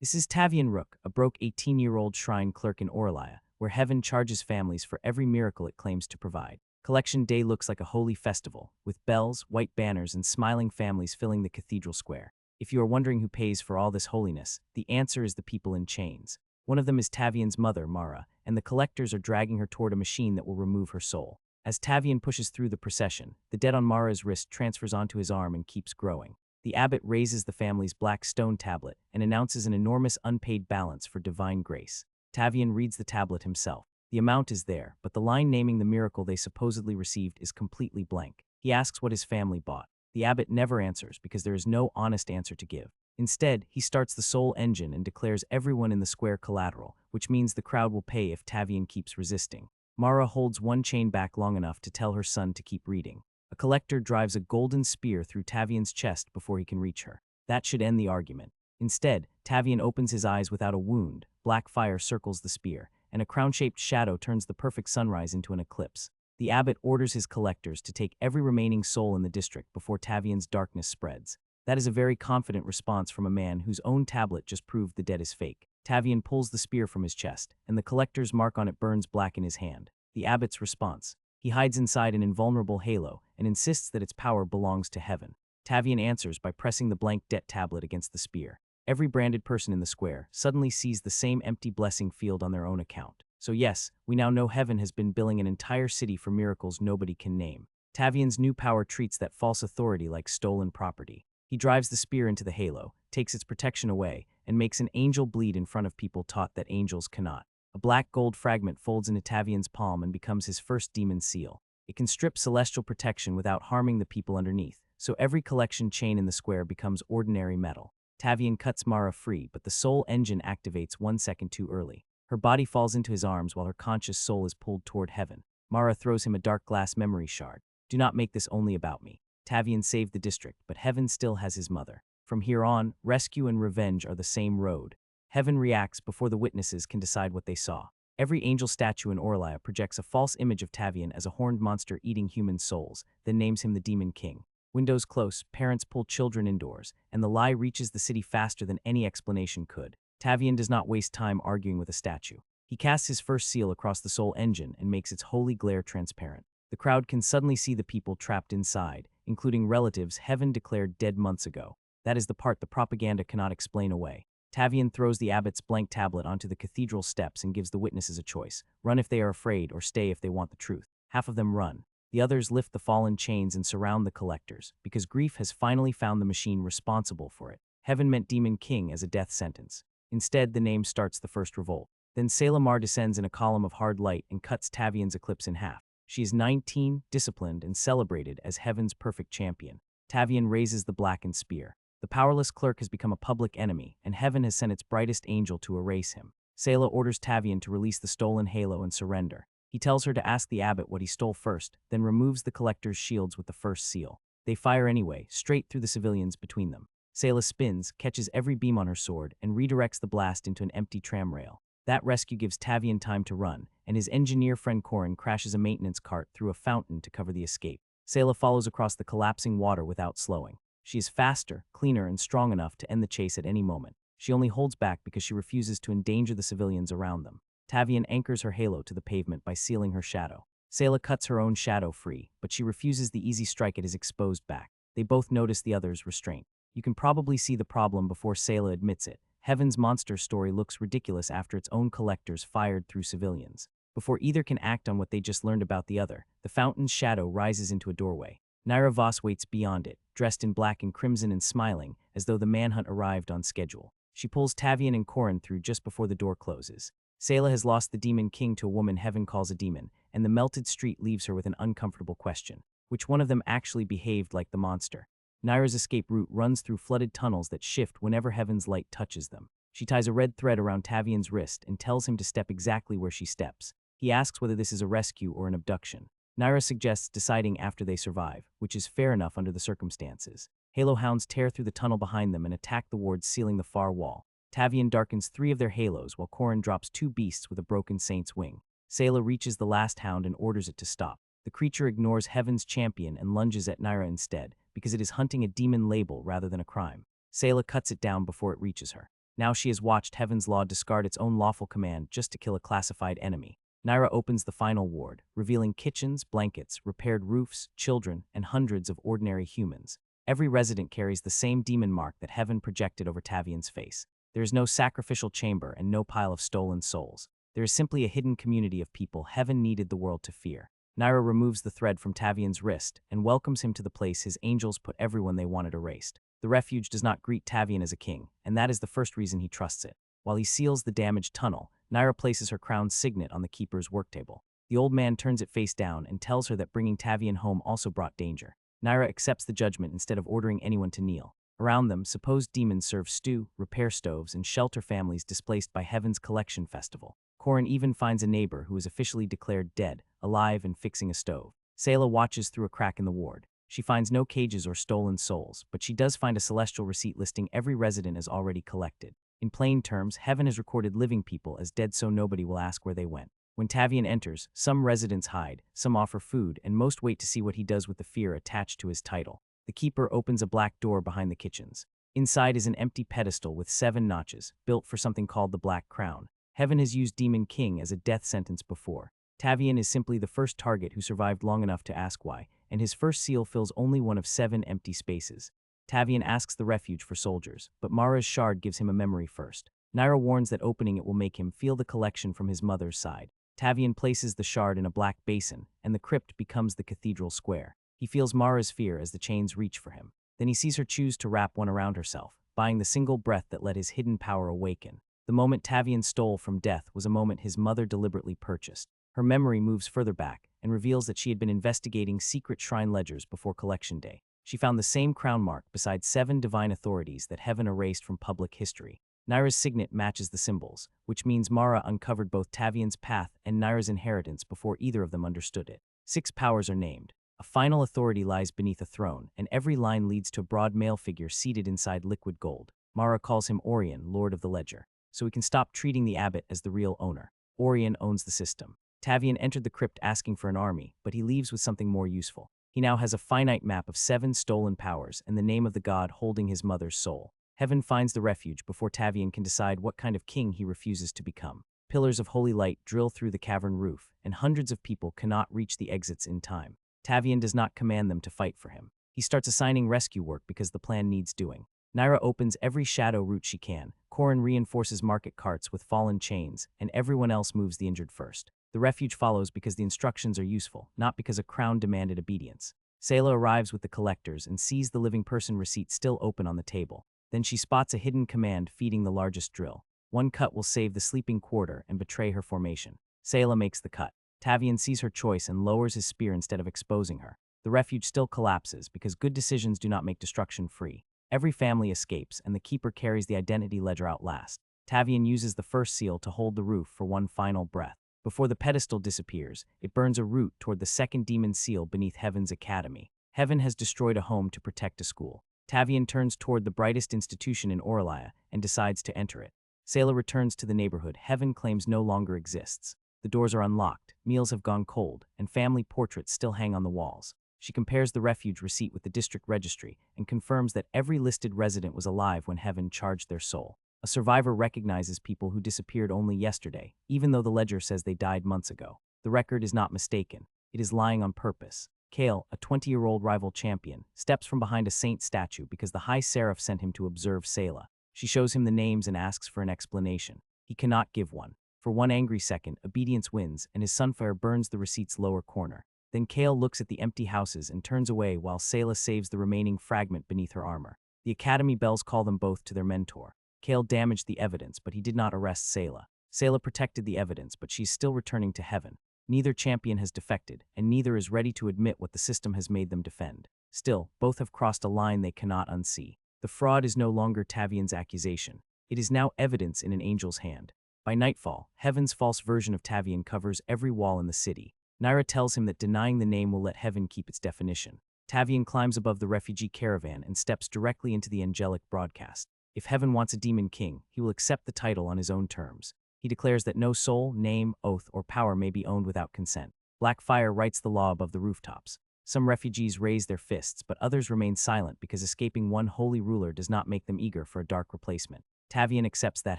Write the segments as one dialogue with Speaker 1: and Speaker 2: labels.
Speaker 1: This is Tavian Rook, a broke 18-year-old shrine clerk in Orlaya, where heaven charges families for every miracle it claims to provide. Collection Day looks like a holy festival, with bells, white banners, and smiling families filling the cathedral square. If you are wondering who pays for all this holiness, the answer is the people in chains. One of them is Tavian's mother, Mara, and the collectors are dragging her toward a machine that will remove her soul. As Tavian pushes through the procession, the debt on Mara's wrist transfers onto his arm and keeps growing. The abbot raises the family's black stone tablet and announces an enormous unpaid balance for divine grace. Tavian reads the tablet himself. The amount is there, but the line naming the miracle they supposedly received is completely blank. He asks what his family bought. The abbot never answers because there is no honest answer to give. Instead, he starts the soul engine and declares everyone in the square collateral, which means the crowd will pay if Tavian keeps resisting. Mara holds one chain back long enough to tell her son to keep reading. A collector drives a golden spear through Tavian's chest before he can reach her. That should end the argument. Instead, Tavian opens his eyes without a wound, black fire circles the spear, and a crown-shaped shadow turns the perfect sunrise into an eclipse. The abbot orders his collectors to take every remaining soul in the district before Tavian's darkness spreads. That is a very confident response from a man whose own tablet just proved the debt is fake. Tavian pulls the spear from his chest, and the collector's mark on it burns black in his hand. The abbot's response. He hides inside an invulnerable halo and insists that its power belongs to heaven. Tavian answers by pressing the blank debt tablet against the spear. Every branded person in the square suddenly sees the same empty blessing field on their own account. So yes, we now know heaven has been billing an entire city for miracles nobody can name. Tavian's new power treats that false authority like stolen property. He drives the spear into the halo, takes its protection away, and makes an angel bleed in front of people taught that angels cannot. A black gold fragment folds into Tavian's palm and becomes his first demon seal. It can strip celestial protection without harming the people underneath, so every collection chain in the square becomes ordinary metal. Tavian cuts Mara free, but the soul engine activates 1 second too early. Her body falls into his arms while her conscious soul is pulled toward heaven. Mara throws him a dark glass memory shard. Do not make this only about me. Tavian saved the district, but heaven still has his mother. From here on, rescue and revenge are the same road. Heaven reacts before the witnesses can decide what they saw. Every angel statue in Orlaya projects a false image of Tavian as a horned monster eating human souls, then names him the Demon King. Windows close, parents pull children indoors, and the lie reaches the city faster than any explanation could. Tavian does not waste time arguing with a statue. He casts his first seal across the soul engine and makes its holy glare transparent. The crowd can suddenly see the people trapped inside, including relatives heaven declared dead months ago. That is the part the propaganda cannot explain away. Tavian throws the abbot's blank tablet onto the cathedral steps and gives the witnesses a choice. Run if they are afraid or stay if they want the truth. Half of them run. The others lift the fallen chains and surround the collectors, because grief has finally found the machine responsible for it. Heaven meant Demon King as a death sentence. Instead, the name starts the first revolt. Then Salamar descends in a column of hard light and cuts Tavian's eclipse in half. She is 19, disciplined, and celebrated as Heaven's perfect champion. Tavian raises the blackened spear. The powerless clerk has become a public enemy, and Heaven has sent its brightest angel to erase him. Selah orders Tavian to release the stolen halo and surrender. He tells her to ask the abbot what he stole first, then removes the collector's shields with the first seal. They fire anyway, straight through the civilians between them. Selah spins, catches every beam on her sword, and redirects the blast into an empty tram rail. That rescue gives Tavian time to run, and his engineer friend Corin crashes a maintenance cart through a fountain to cover the escape. Selah follows across the collapsing water without slowing. She is faster, cleaner, and strong enough to end the chase at any moment. She only holds back because she refuses to endanger the civilians around them. Tavian anchors her halo to the pavement by sealing her shadow. Selah cuts her own shadow free, but she refuses the easy strike at his exposed back. They both notice the other's restraint. You can probably see the problem before Selah admits it. Heaven's monster story looks ridiculous after its own collectors fired through civilians. Before either can act on what they just learned about the other, the fountain's shadow rises into a doorway. Naira Voss waits beyond it, dressed in black and crimson and smiling, as though the manhunt arrived on schedule. She pulls Tavian and Corin through just before the door closes. Selah has lost the Demon King to a woman Heaven calls a demon, and the melted street leaves her with an uncomfortable question. Which one of them actually behaved like the monster? Naira's escape route runs through flooded tunnels that shift whenever Heaven's light touches them. She ties a red thread around Tavian's wrist and tells him to step exactly where she steps. He asks whether this is a rescue or an abduction. Naira suggests deciding after they survive, which is fair enough under the circumstances. Halo hounds tear through the tunnel behind them and attack the wards sealing the far wall. Tavian darkens 3 of their halos while Corin drops 2 beasts with a broken saint's wing. Selah reaches the last hound and orders it to stop. The creature ignores Heaven's champion and lunges at Naira instead, because it is hunting a demon label rather than a crime. Selah cuts it down before it reaches her. Now she has watched Heaven's Law discard its own lawful command just to kill a classified enemy. Naira opens the final ward, revealing kitchens, blankets, repaired roofs, children, and hundreds of ordinary humans. Every resident carries the same demon mark that Heaven projected over Tavian's face. There is no sacrificial chamber and no pile of stolen souls. There is simply a hidden community of people Heaven needed the world to fear. Naira removes the thread from Tavian's wrist and welcomes him to the place his angels put everyone they wanted erased. The refuge does not greet Tavian as a king, and that is the first reason he trusts it. While he seals the damaged tunnel, Naira places her crowned signet on the keeper's worktable. The old man turns it face down and tells her that bringing Tavian home also brought danger. Naira accepts the judgment instead of ordering anyone to kneel. Around them, supposed demons serve stew, repair stoves, and shelter families displaced by Heaven's Collection Festival. Corin even finds a neighbor who is officially declared dead, alive and fixing a stove. Sayla watches through a crack in the ward. She finds no cages or stolen souls, but she does find a celestial receipt listing every resident as already collected. In plain terms, Heaven has recorded living people as dead so nobody will ask where they went. When Tavian enters, some residents hide, some offer food, and most wait to see what he does with the fear attached to his title. The keeper opens a black door behind the kitchens. Inside is an empty pedestal with 7 notches, built for something called the Black Crown. Heaven has used Demon King as a death sentence before. Tavian is simply the first target who survived long enough to ask why, and his first seal fills only one of 7 empty spaces. Tavian asks the refuge for soldiers, but Mara's shard gives him a memory first. Naira warns that opening it will make him feel the collection from his mother's side. Tavian places the shard in a black basin, and the crypt becomes the cathedral square. He feels Mara's fear as the chains reach for him. Then he sees her choose to wrap one around herself, buying the single breath that let his hidden power awaken. The moment Tavian stole from death was a moment his mother deliberately purchased. Her memory moves further back and reveals that she had been investigating secret shrine ledgers before Collection Day. She found the same crown mark beside 7 divine authorities that Heaven erased from public history. Naira's signet matches the symbols, which means Mara uncovered both Tavian's path and Naira's inheritance before either of them understood it. 6 powers are named. A final authority lies beneath a throne, and every line leads to a broad male figure seated inside liquid gold. Mara calls him Orion, Lord of the Ledger, so we can stop treating the abbot as the real owner. Orion owns the system. Tavian entered the crypt asking for an army, but he leaves with something more useful. He now has a finite map of 7 stolen powers and the name of the god holding his mother's soul. Heaven finds the refuge before Tavian can decide what kind of king he refuses to become. Pillars of holy light drill through the cavern roof, and hundreds of people cannot reach the exits in time. Tavian does not command them to fight for him. He starts assigning rescue work because the plan needs doing. Naira opens every shadow route she can. Corin reinforces market carts with fallen chains, and everyone else moves the injured first. The refuge follows because the instructions are useful, not because a crown demanded obedience. Sayla arrives with the collectors and sees the living person receipt still open on the table. Then she spots a hidden command feeding the largest drill. One cut will save the sleeping quarter and betray her formation. Sayla makes the cut. Tavian sees her choice and lowers his spear instead of exposing her. The refuge still collapses because good decisions do not make destruction free. Every family escapes, and the keeper carries the identity ledger out last. Tavian uses the first seal to hold the roof for one final breath. Before the pedestal disappears, it burns a route toward the second demon seal beneath Heaven's academy. Heaven has destroyed a home to protect a school. Tavian turns toward the brightest institution in Orlaia and decides to enter it. Sayla returns to the neighborhood Heaven claims no longer exists. The doors are unlocked, meals have gone cold, and family portraits still hang on the walls. She compares the refuge receipt with the district registry and confirms that every listed resident was alive when Heaven charged their soul. A survivor recognizes people who disappeared only yesterday, even though the ledger says they died months ago. The record is not mistaken. It is lying on purpose. Kale, a 20-year-old rival champion, steps from behind a saint statue because the High Seraph sent him to observe Sayla. She shows him the names and asks for an explanation. He cannot give one. For one angry second, obedience wins, and his sunfire burns the receipt's lower corner. Then Kale looks at the empty houses and turns away while Sayla saves the remaining fragment beneath her armor. The academy bells call them both to their mentor. Kale damaged the evidence, but he did not arrest Sayla. Sayla protected the evidence, but she's still returning to Heaven. Neither champion has defected, and neither is ready to admit what the system has made them defend. Still, both have crossed a line they cannot unsee. The fraud is no longer Tavian's accusation. It is now evidence in an angel's hand. By nightfall, Heaven's false version of Tavian covers every wall in the city. Naira tells him that denying the name will let Heaven keep its definition. Tavian climbs above the refugee caravan and steps directly into the angelic broadcast. If Heaven wants a demon king, he will accept the title on his own terms. He declares that no soul, name, oath, or power may be owned without consent. Black fire writes the law above the rooftops. Some refugees raise their fists, but others remain silent because escaping one holy ruler does not make them eager for a dark replacement. Tavian accepts that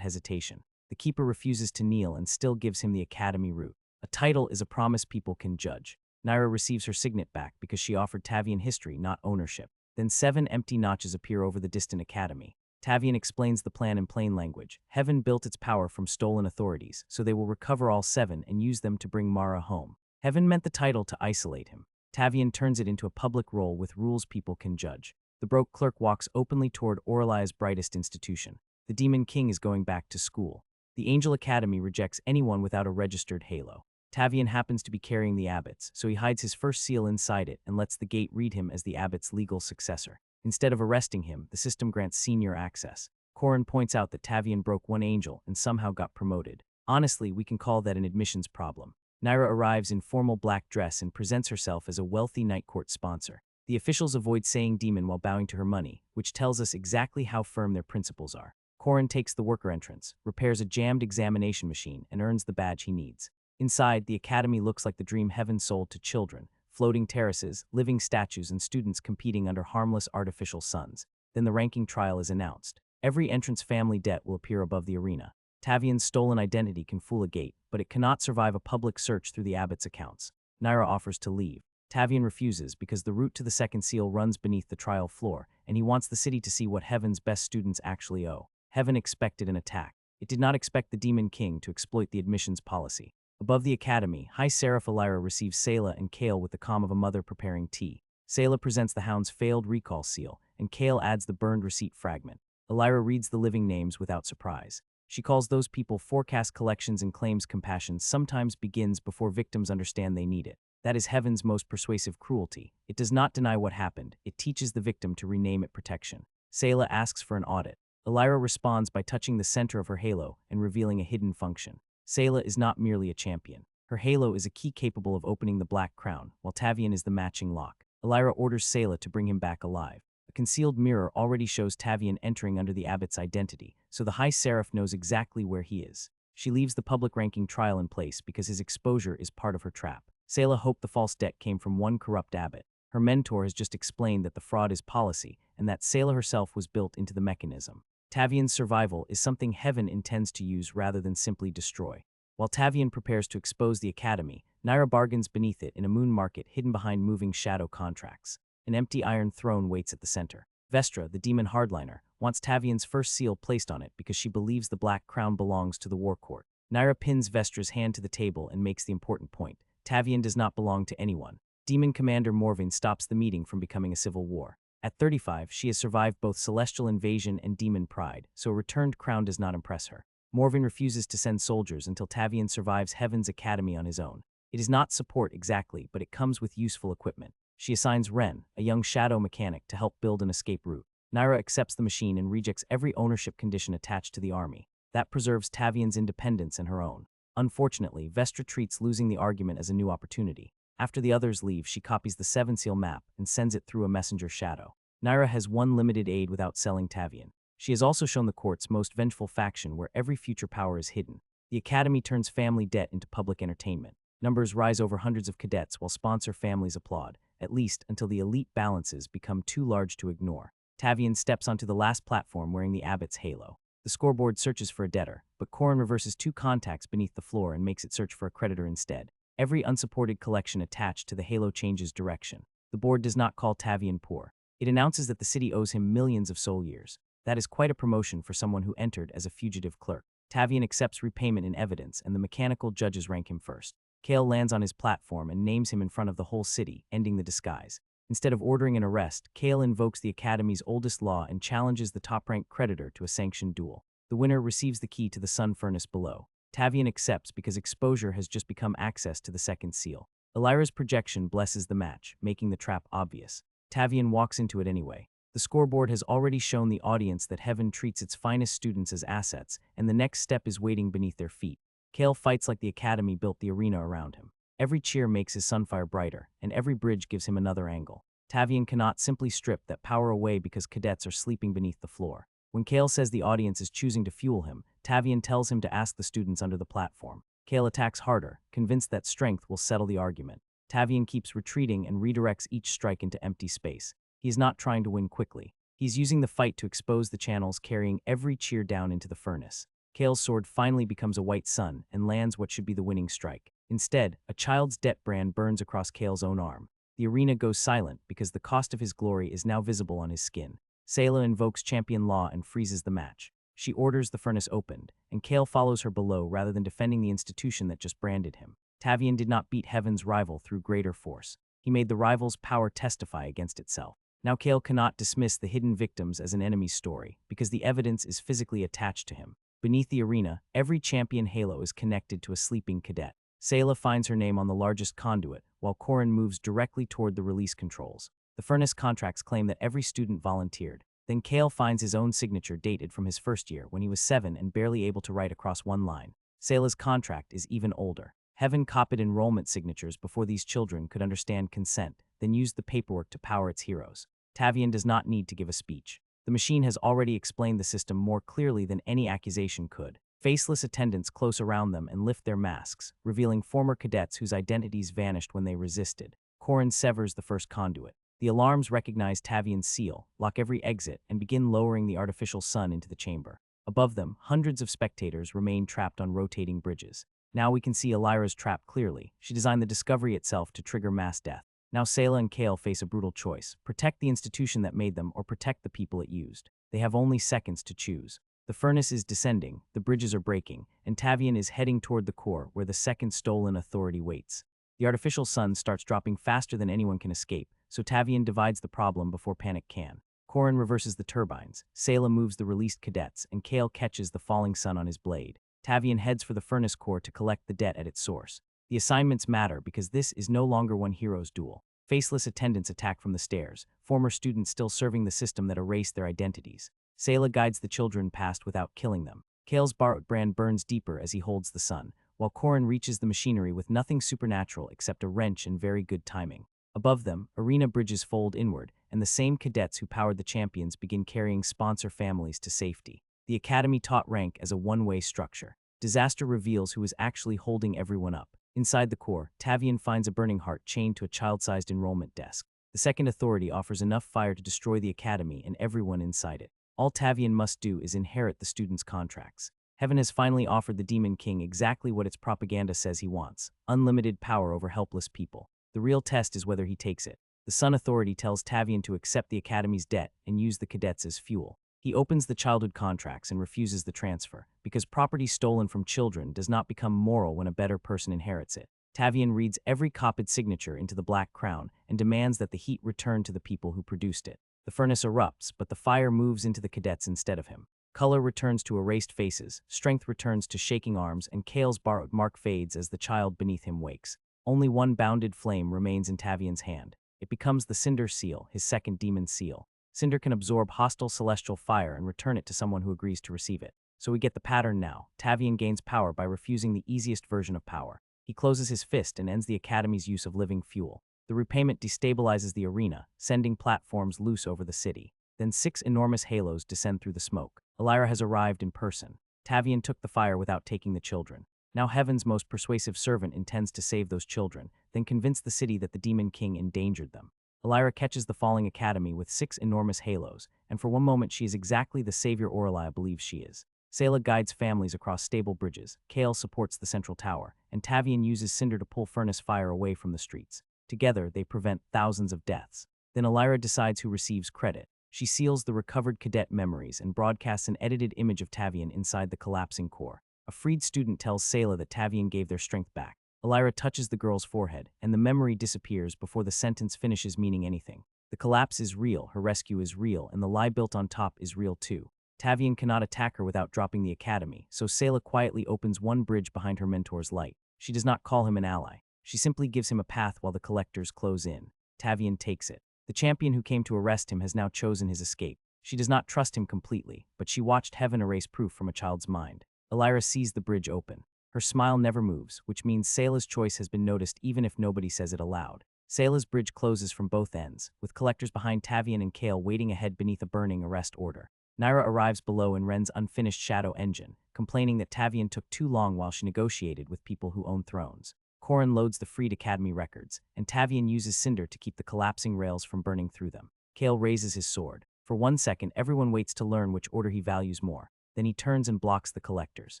Speaker 1: hesitation. The keeper refuses to kneel and still gives him the academy route. A title is a promise people can judge. Naira receives her signet back because she offered Tavian history, not ownership. Then 7 empty notches appear over the distant academy. Tavian explains the plan in plain language. Heaven built its power from stolen authorities, so they will recover all 7 and use them to bring Mara home. Heaven meant the title to isolate him. Tavian turns it into a public role with rules people can judge. The broke clerk walks openly toward Orlaya's brightest institution. The Demon King is going back to school. The Angel Academy rejects anyone without a registered halo. Tavian happens to be carrying the abbot's, so he hides his first seal inside it and lets the gate read him as the abbot's legal successor. Instead of arresting him, the system grants senior access. Corin points out that Tavian broke one angel and somehow got promoted. Honestly, we can call that an admissions problem. Naira arrives in formal black dress and presents herself as a wealthy night court sponsor. The officials avoid saying demon while bowing to her money, which tells us exactly how firm their principles are. Corin takes the worker entrance, repairs a jammed examination machine, and earns the badge he needs. Inside, the academy looks like the dream Heaven sold to children. Floating terraces, living statues, and students competing under harmless artificial suns. Then the ranking trial is announced. Every entrance family debt will appear above the arena. Tavian's stolen identity can fool a gate, but it cannot survive a public search through the abbot's accounts. Naira offers to leave. Tavian refuses because the route to the second seal runs beneath the trial floor, and he wants the city to see what Heaven's best students actually owe. Heaven expected an attack. It did not expect the Demon King to exploit the admissions policy. Above the academy, High Seraph Elira receives Sayla and Kale with the calm of a mother preparing tea. Sayla presents the hound's failed recall seal, and Kale adds the burned receipt fragment. Elira reads the living names without surprise. She calls those people forecast collections and claims compassion sometimes begins before victims understand they need it. That is Heaven's most persuasive cruelty. It does not deny what happened, it teaches the victim to rename it protection. Sayla asks for an audit. Elira responds by touching the center of her halo and revealing a hidden function. Sayla is not merely a champion. Her halo is a key capable of opening the black crown, while Tavian is the matching lock. Elira orders Sayla to bring him back alive. A concealed mirror already shows Tavian entering under the abbot's identity, so the High Seraph knows exactly where he is. She leaves the public ranking trial in place because his exposure is part of her trap. Sayla hoped the false debt came from one corrupt abbot. Her mentor has just explained that the fraud is policy, and that Sayla herself was built into the mechanism. Tavian's survival is something Heaven intends to use rather than simply destroy. While Tavian prepares to expose the academy, Naira bargains beneath it in a moon market hidden behind moving shadow contracts. An empty iron throne waits at the center. Vestra, the demon hardliner, wants Tavian's first seal placed on it because she believes the black crown belongs to the war court. Naira pins Vestra's hand to the table and makes the important point. Tavian does not belong to anyone. Demon Commander Morvin stops the meeting from becoming a civil war. At 35, she has survived both celestial invasion and demon pride, so a returned crown does not impress her. Morvin refuses to send soldiers until Tavian survives Heaven's academy on his own. It is not support exactly, but it comes with useful equipment. She assigns Ren, a young shadow mechanic, to help build an escape route. Naira accepts the machine and rejects every ownership condition attached to the army. That preserves Tavian's independence and her own. Unfortunately, Vestra treats losing the argument as a new opportunity. After the others leave, she copies the 7-seal map and sends it through a messenger shadow. Naira has one limited aid without selling Tavian. She has also shown the court's most vengeful faction where every future power is hidden. The academy turns family debt into public entertainment. Numbers rise over hundreds of cadets while sponsor families applaud, at least until the elite balances become too large to ignore. Tavian steps onto the last platform wearing the abbot's halo. The scoreboard searches for a debtor, but Corin reverses 2 contacts beneath the floor and makes it search for a creditor instead. Every unsupported collection attached to the halo changes direction. The board does not call Tavian poor. It announces that the city owes him millions of soul years. That is quite a promotion for someone who entered as a fugitive clerk. Tavian accepts repayment in evidence, and the mechanical judges rank him first. Kale lands on his platform and names him in front of the whole city, ending the disguise. Instead of ordering an arrest, Kale invokes the Academy's oldest law and challenges the top-ranked creditor to a sanctioned duel. The winner receives the key to the sun furnace below. Tavian accepts because exposure has just become access to the second seal. Elira's projection blesses the match, making the trap obvious. Tavian walks into it anyway. The scoreboard has already shown the audience that Heaven treats its finest students as assets, and the next step is waiting beneath their feet. Kale fights like the Academy built the arena around him. Every cheer makes his sunfire brighter, and every bridge gives him another angle. Tavian cannot simply strip that power away because cadets are sleeping beneath the floor. When Kale says the audience is choosing to fuel him, Tavian tells him to ask the students under the platform. Kale attacks harder, convinced that strength will settle the argument. Tavian keeps retreating and redirects each strike into empty space. He is not trying to win quickly. He's using the fight to expose the channels carrying every cheer down into the furnace. Kale's sword finally becomes a white sun and lands what should be the winning strike. Instead, a child's debt brand burns across Kale's own arm. The arena goes silent because the cost of his glory is now visible on his skin. Sayla invokes champion law and freezes the match. She orders the furnace opened, and Kale follows her below rather than defending the institution that just branded him. Tavian did not beat Heaven's rival through greater force. He made the rival's power testify against itself. Now Kale cannot dismiss the hidden victims as an enemy's story, because the evidence is physically attached to him. Beneath the arena, every champion halo is connected to a sleeping cadet. Sayla finds her name on the largest conduit, while Korin moves directly toward the release controls. The furnace contracts claim that every student volunteered. Then Kale finds his own signature dated from his first year when he was 7 and barely able to write across one line. Sayla's contract is even older. Heaven copied enrollment signatures before these children could understand consent, then used the paperwork to power its heroes. Tavian does not need to give a speech. The machine has already explained the system more clearly than any accusation could. Faceless attendants close around them and lift their masks, revealing former cadets whose identities vanished when they resisted. Korin severs the first conduit. The alarms recognize Tavian's seal, lock every exit, and begin lowering the artificial sun into the chamber. Above them, hundreds of spectators remain trapped on rotating bridges. Now we can see Elira's trap clearly. She designed the discovery itself to trigger mass death. Now Sayla and Kale face a brutal choice: protect the institution that made them or protect the people it used. They have only seconds to choose. The furnace is descending, the bridges are breaking, and Tavian is heading toward the core where the second stolen authority waits. The artificial sun starts dropping faster than anyone can escape, so Tavian divides the problem before panic can. Korin reverses the turbines, Sayla moves the released cadets, and Kale catches the falling sun on his blade. Tavian heads for the furnace core to collect the debt at its source. The assignments matter because this is no longer one hero's duel. Faceless attendants attack from the stairs, former students still serving the system that erased their identities. Sayla guides the children past without killing them. Kale's borrowed brand burns deeper as he holds the sun, while Korin reaches the machinery with nothing supernatural except a wrench and very good timing. Above them, arena bridges fold inward, and the same cadets who powered the champions begin carrying sponsor families to safety. The academy taught rank as a one-way structure. Disaster reveals who is actually holding everyone up. Inside the core, Tavian finds a burning heart chained to a child-sized enrollment desk. The second authority offers enough fire to destroy the academy and everyone inside it. All Tavian must do is inherit the students' contracts. Heaven has finally offered the Demon King exactly what its propaganda says he wants: unlimited power over helpless people. The real test is whether he takes it. The Sun Authority tells Tavian to accept the Academy's debt and use the cadets as fuel. He opens the childhood contracts and refuses the transfer, because property stolen from children does not become moral when a better person inherits it. Tavian reads every copied signature into the Black Crown and demands that the heat return to the people who produced it. The furnace erupts, but the fire moves into the cadets instead of him. Color returns to erased faces, strength returns to shaking arms, and Kale's borrowed mark fades as the child beneath him wakes. Only one bounded flame remains in Tavian's hand. It becomes the Cinder Seal, his second demon seal. Cinder can absorb hostile celestial fire and return it to someone who agrees to receive it. So we get the pattern now. Tavian gains power by refusing the easiest version of power. He closes his fist and ends the Academy's use of living fuel. The repayment destabilizes the arena, sending platforms loose over the city. Then 6 enormous halos descend through the smoke. Elira has arrived in person. Tavian took the fire without taking the children. Now Heaven's most persuasive servant intends to save those children, then convince the city that the Demon King endangered them. Elira catches the falling academy with 6 enormous halos, and for one moment she is exactly the savior Aurelia believes she is. Sayla guides families across stable bridges, Kale supports the central tower, and Tavian uses Cinder to pull furnace fire away from the streets. Together, they prevent thousands of deaths. Then Elira decides who receives credit. She seals the recovered cadet memories and broadcasts an edited image of Tavian inside the collapsing core. A freed student tells Sayla that Tavian gave their strength back. Elira touches the girl's forehead, and the memory disappears before the sentence finishes meaning anything. The collapse is real, her rescue is real, and the lie built on top is real too. Tavian cannot attack her without dropping the academy, so Sayla quietly opens one bridge behind her mentor's light. She does not call him an ally. She simply gives him a path while the collectors close in. Tavian takes it. The champion who came to arrest him has now chosen his escape. She does not trust him completely, but she watched Heaven erase proof from a child's mind. Elira sees the bridge open. Her smile never moves, which means Sayla's choice has been noticed even if nobody says it aloud. Sayla's bridge closes from both ends, with collectors behind Tavian and Kale waiting ahead beneath a burning arrest order. Naira arrives below in Ren's unfinished shadow engine, complaining that Tavian took too long while she negotiated with people who own thrones. Korin loads the freed Academy records, and Tavian uses Cinder to keep the collapsing rails from burning through them. Kale raises his sword. For 1 second, everyone waits to learn which order he values more. Then he turns and blocks the collectors.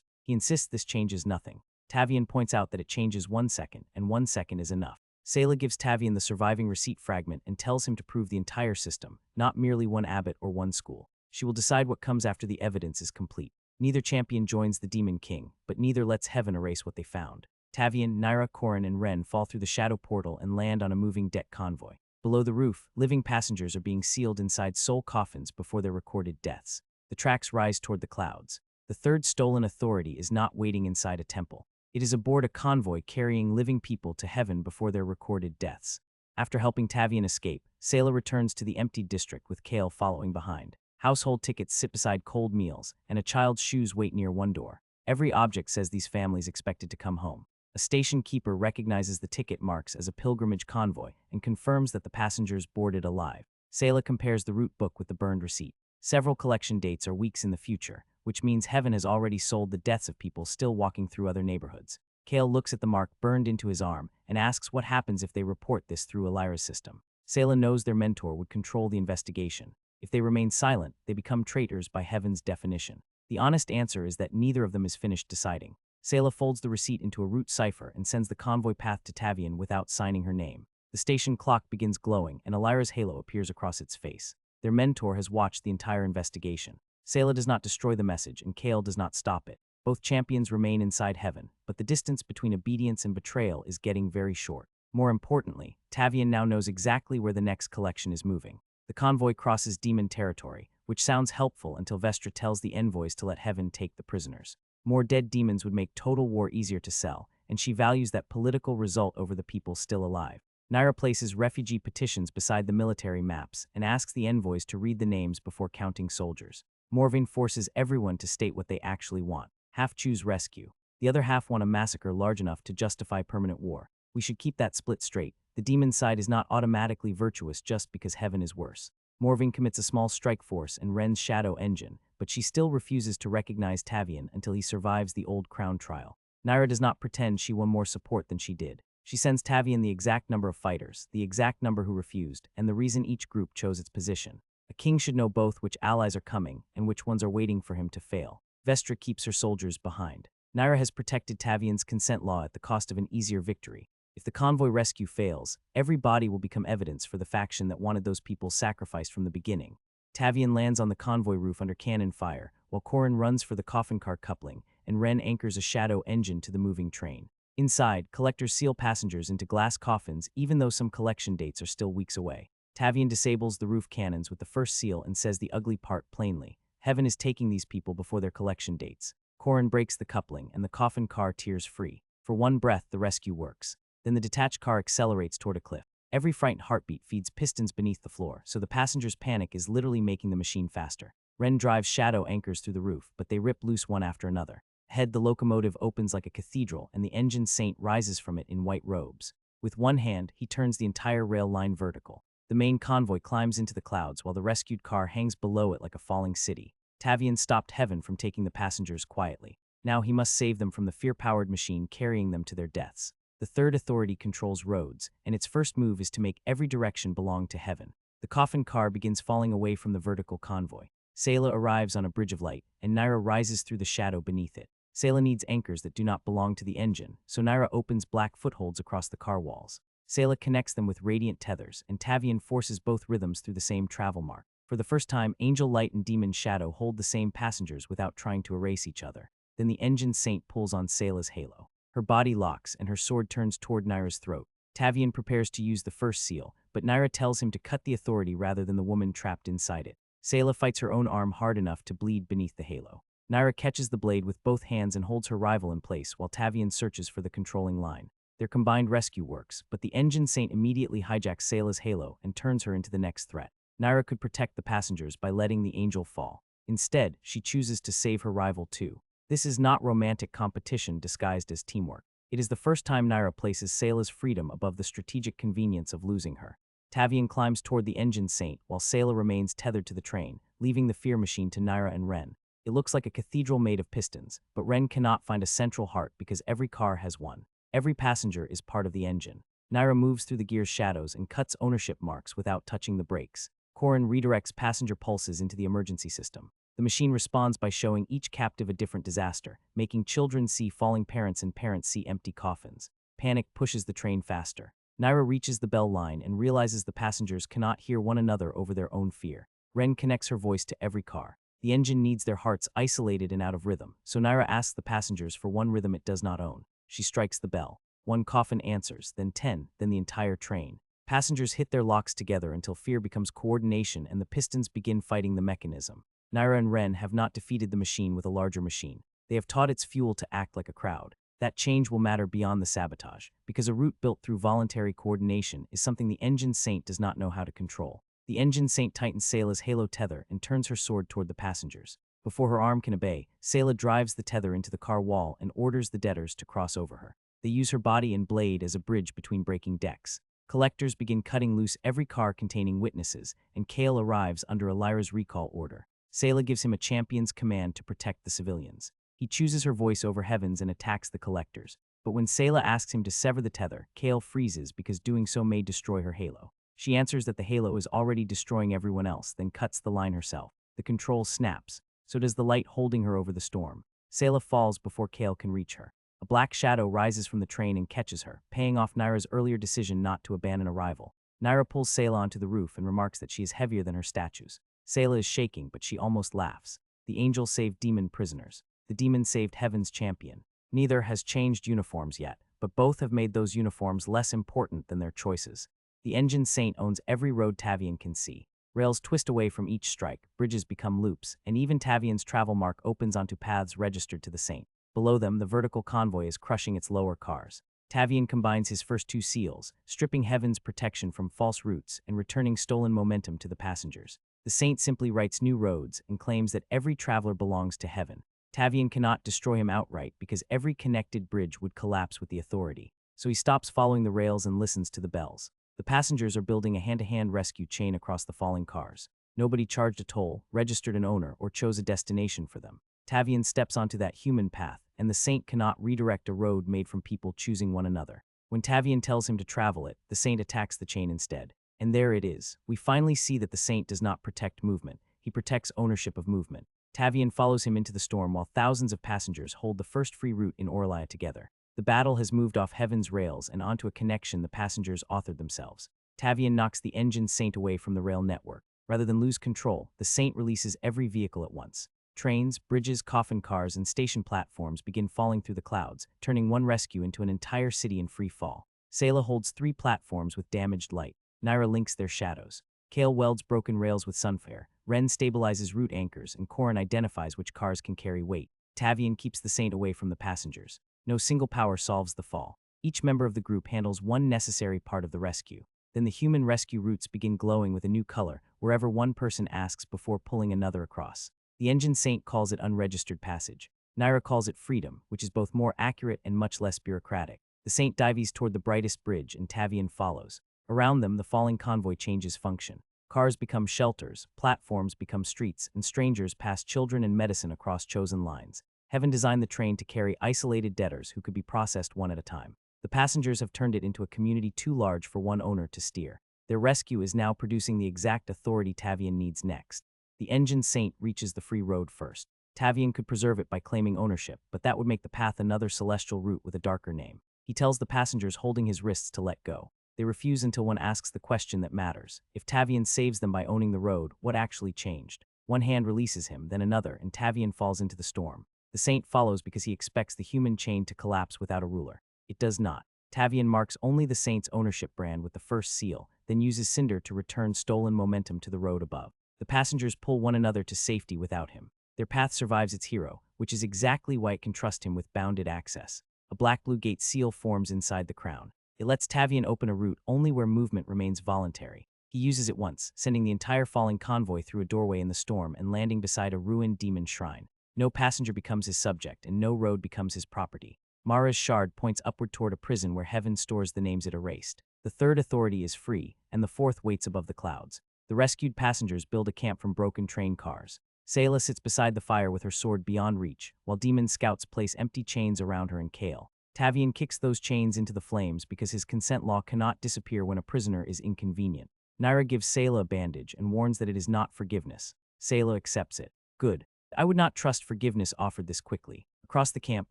Speaker 1: He insists this changes nothing. Tavian points out that it changes 1 second, and 1 second is enough. Sayla gives Tavian the surviving receipt fragment and tells him to prove the entire system, not merely one abbot or one school. She will decide what comes after the evidence is complete. Neither champion joins the Demon King, but neither lets heaven erase what they found. Tavian, Naira, Korin, and Ren fall through the shadow portal and land on a moving deck convoy. Below the roof, living passengers are being sealed inside soul coffins before their recorded deaths. The tracks rise toward the clouds. The third stolen authority is not waiting inside a temple. It is aboard a convoy carrying living people to heaven before their recorded deaths. After helping Tavian escape, Sayla returns to the emptied district with Kale following behind. Household tickets sit beside cold meals, and a child's shoes wait near one door. Every object says these families expected to come home. A station keeper recognizes the ticket marks as a pilgrimage convoy and confirms that the passengers boarded alive. Sayla compares the route book with the burned receipt. Several collection dates are weeks in the future, which means heaven has already sold the deaths of people still walking through other neighborhoods. Kale looks at the mark burned into his arm and asks what happens if they report this through Elira's system. Sayla knows their mentor would control the investigation. If they remain silent, they become traitors by heaven's definition. The honest answer is that neither of them is finished deciding. Sayla folds the receipt into a route cipher and sends the convoy path to Tavian without signing her name. The station clock begins glowing and Elira's halo appears across its face. Their mentor has watched the entire investigation. Sayla does not destroy the message and Kale does not stop it. Both champions remain inside heaven, but the distance between obedience and betrayal is getting very short. More importantly, Tavian now knows exactly where the next collection is moving. The convoy crosses demon territory, which sounds helpful until Vestra tells the envoys to let heaven take the prisoners. More dead demons would make total war easier to sell, and she values that political result over the people still alive. Naira places refugee petitions beside the military maps and asks the envoys to read the names before counting soldiers. Morvain forces everyone to state what they actually want. Half choose rescue. The other half want a massacre large enough to justify permanent war. We should keep that split straight. The demon side is not automatically virtuous just because heaven is worse. Morvain commits a small strike force and Ren's shadow engine, but she still refuses to recognize Tavian until he survives the Old Crown trial. Naira does not pretend she won more support than she did. She sends Tavian the exact number of fighters, the exact number who refused, and the reason each group chose its position. A king should know both which allies are coming and which ones are waiting for him to fail. Vestra keeps her soldiers behind. Naira has protected Tavian's consent law at the cost of an easier victory. If the convoy rescue fails, every body will become evidence for the faction that wanted those people sacrificed from the beginning. Tavian lands on the convoy roof under cannon fire, while Korin runs for the coffin car coupling, and Ren anchors a shadow engine to the moving train. Inside, collectors seal passengers into glass coffins even though some collection dates are still weeks away. Tavian disables the roof cannons with the first seal and says the ugly part plainly. Heaven is taking these people before their collection dates. Korin breaks the coupling and the coffin car tears free. For one breath, the rescue works. Then the detached car accelerates toward a cliff. Every frightened heartbeat feeds pistons beneath the floor, so the passenger's panic is literally making the machine faster. Ren drives shadow anchors through the roof, but they rip loose one after another. Ahead, the locomotive opens like a cathedral, and the engine saint rises from it in white robes. With one hand, he turns the entire rail line vertical. The main convoy climbs into the clouds while the rescued car hangs below it like a falling city. Tavian stopped heaven from taking the passengers quietly. Now he must save them from the fear-powered machine carrying them to their deaths. The third authority controls roads, and its first move is to make every direction belong to heaven. The coffin car begins falling away from the vertical convoy. Sayla arrives on a bridge of light, and Naira rises through the shadow beneath it. Sayla needs anchors that do not belong to the engine, so Naira opens black footholds across the car walls. Sayla connects them with radiant tethers, and Tavian forces both rhythms through the same travel mark. For the first time, Angel Light and Demon Shadow hold the same passengers without trying to erase each other. Then the engine saint pulls on Sayla's halo. Her body locks, and her sword turns toward Naira's throat. Tavian prepares to use the first seal, but Naira tells him to cut the authority rather than the woman trapped inside it. Sayla fights her own arm hard enough to bleed beneath the halo. Naira catches the blade with both hands and holds her rival in place while Tavian searches for the controlling line. Their combined rescue works, but the engine saint immediately hijacks Sayla's halo and turns her into the next threat. Naira could protect the passengers by letting the angel fall. Instead, she chooses to save her rival too. This is not romantic competition disguised as teamwork. It is the first time Naira places Sayla's freedom above the strategic convenience of losing her. Tavian climbs toward the engine saint while Sayla remains tethered to the train, leaving the fear machine to Naira and Ren. It looks like a cathedral made of pistons, but Ren cannot find a central heart because every car has one. Every passenger is part of the engine. Naira moves through the gear's shadows and cuts ownership marks without touching the brakes. Korin redirects passenger pulses into the emergency system. The machine responds by showing each captive a different disaster, making children see falling parents and parents see empty coffins. Panic pushes the train faster. Naira reaches the bell line and realizes the passengers cannot hear one another over their own fear. Ren connects her voice to every car. The engine needs their hearts isolated and out of rhythm, so Naira asks the passengers for one rhythm it does not own. She strikes the bell. One coffin answers, then 10, then the entire train. Passengers hit their locks together until fear becomes coordination and the pistons begin fighting the mechanism. Naira and Ren have not defeated the machine with a larger machine. They have taught its fuel to act like a crowd. That change will matter beyond the sabotage, because a route built through voluntary coordination is something the engine saint does not know how to control. The engine saint tightens Sayla's halo tether and turns her sword toward the passengers. Before her arm can obey, Sayla drives the tether into the car wall and orders the debtors to cross over her. They use her body and blade as a bridge between breaking decks. Collectors begin cutting loose every car containing witnesses, and Kale arrives under Elira's recall order. Sayla gives him a champion's command to protect the civilians. He chooses her voice over heavens and attacks the collectors. But when Sayla asks him to sever the tether, Kale freezes because doing so may destroy her halo. She answers that the halo is already destroying everyone else, then cuts the line herself. The control snaps. So does the light holding her over the storm. Sayla falls before Kale can reach her. A black shadow rises from the train and catches her, paying off Naira's earlier decision not to abandon a rival. Naira pulls Sayla onto the roof and remarks that she is heavier than her statues. Sayla is shaking, but she almost laughs. The angel saved demon prisoners. The demon saved heaven's champion. Neither has changed uniforms yet, but both have made those uniforms less important than their choices. The engine saint owns every road Tavian can see. Rails twist away from each strike, bridges become loops, and even Tavian's travel mark opens onto paths registered to the saint. Below them, the vertical convoy is crushing its lower cars. Tavian combines his first two seals, stripping heaven's protection from false routes and returning stolen momentum to the passengers. The saint simply writes new roads and claims that every traveler belongs to heaven. Tavian cannot destroy him outright because every connected bridge would collapse with the authority. So he stops following the rails and listens to the bells. The passengers are building a hand-to-hand rescue chain across the falling cars. Nobody charged a toll, registered an owner, or chose a destination for them. Tavian steps onto that human path, and the saint cannot redirect a road made from people choosing one another. When Tavian tells him to travel it, the saint attacks the chain instead. And there it is. We finally see that the saint does not protect movement. He protects ownership of movement. Tavian follows him into the storm while thousands of passengers hold the first free route in Orlia together. The battle has moved off heaven's rails and onto a connection the passengers authored themselves. Tavian knocks the engine saint away from the rail network. Rather than lose control, the saint releases every vehicle at once. Trains, bridges, coffin cars, and station platforms begin falling through the clouds, turning one rescue into an entire city in free fall. Sayla holds 3 platforms with damaged light. Naira links their shadows. Kale welds broken rails with sunfare. Ren stabilizes route anchors, and Korin identifies which cars can carry weight. Tavian keeps the saint away from the passengers. No single power solves the fall. Each member of the group handles one necessary part of the rescue. Then the human rescue routes begin glowing with a new color wherever one person asks before pulling another across. The engine saint calls it unregistered passage. Naira calls it freedom, which is both more accurate and much less bureaucratic. The saint dives toward the brightest bridge, and Tavian follows. Around them, the falling convoy changes function. Cars become shelters, platforms become streets, and strangers pass children and medicine across chosen lines. Heaven designed the train to carry isolated debtors who could be processed one at a time. The passengers have turned it into a community too large for one owner to steer. Their rescue is now producing the exact authority Tavian needs next. The engine saint reaches the free road first. Tavian could preserve it by claiming ownership, but that would make the path another celestial route with a darker name. He tells the passengers holding his wrists to let go. They refuse until one asks the question that matters. If Tavian saves them by owning the road, what actually changed? One hand releases him, then another, and Tavian falls into the storm. The saint follows because he expects the human chain to collapse without a ruler. It does not. Tavian marks only the saint's ownership brand with the first seal, then uses Cinder to return stolen momentum to the road above. The passengers pull one another to safety without him. Their path survives its hero, which is exactly why it can trust him with bounded access. A black-blue gate seal forms inside the crown. It lets Tavian open a route only where movement remains voluntary. He uses it once, sending the entire falling convoy through a doorway in the storm and landing beside a ruined demon shrine. No passenger becomes his subject, and no road becomes his property. Mara's shard points upward toward a prison where heaven stores the names it erased. The third authority is free, and the fourth waits above the clouds. The rescued passengers build a camp from broken train cars. Sayla sits beside the fire with her sword beyond reach, while demon scouts place empty chains around her and Kale. Tavian kicks those chains into the flames because his consent law cannot disappear when a prisoner is inconvenient. Naira gives Sayla a bandage and warns that it is not forgiveness. Sayla accepts it. Good. I would not trust forgiveness offered this quickly. Across the camp,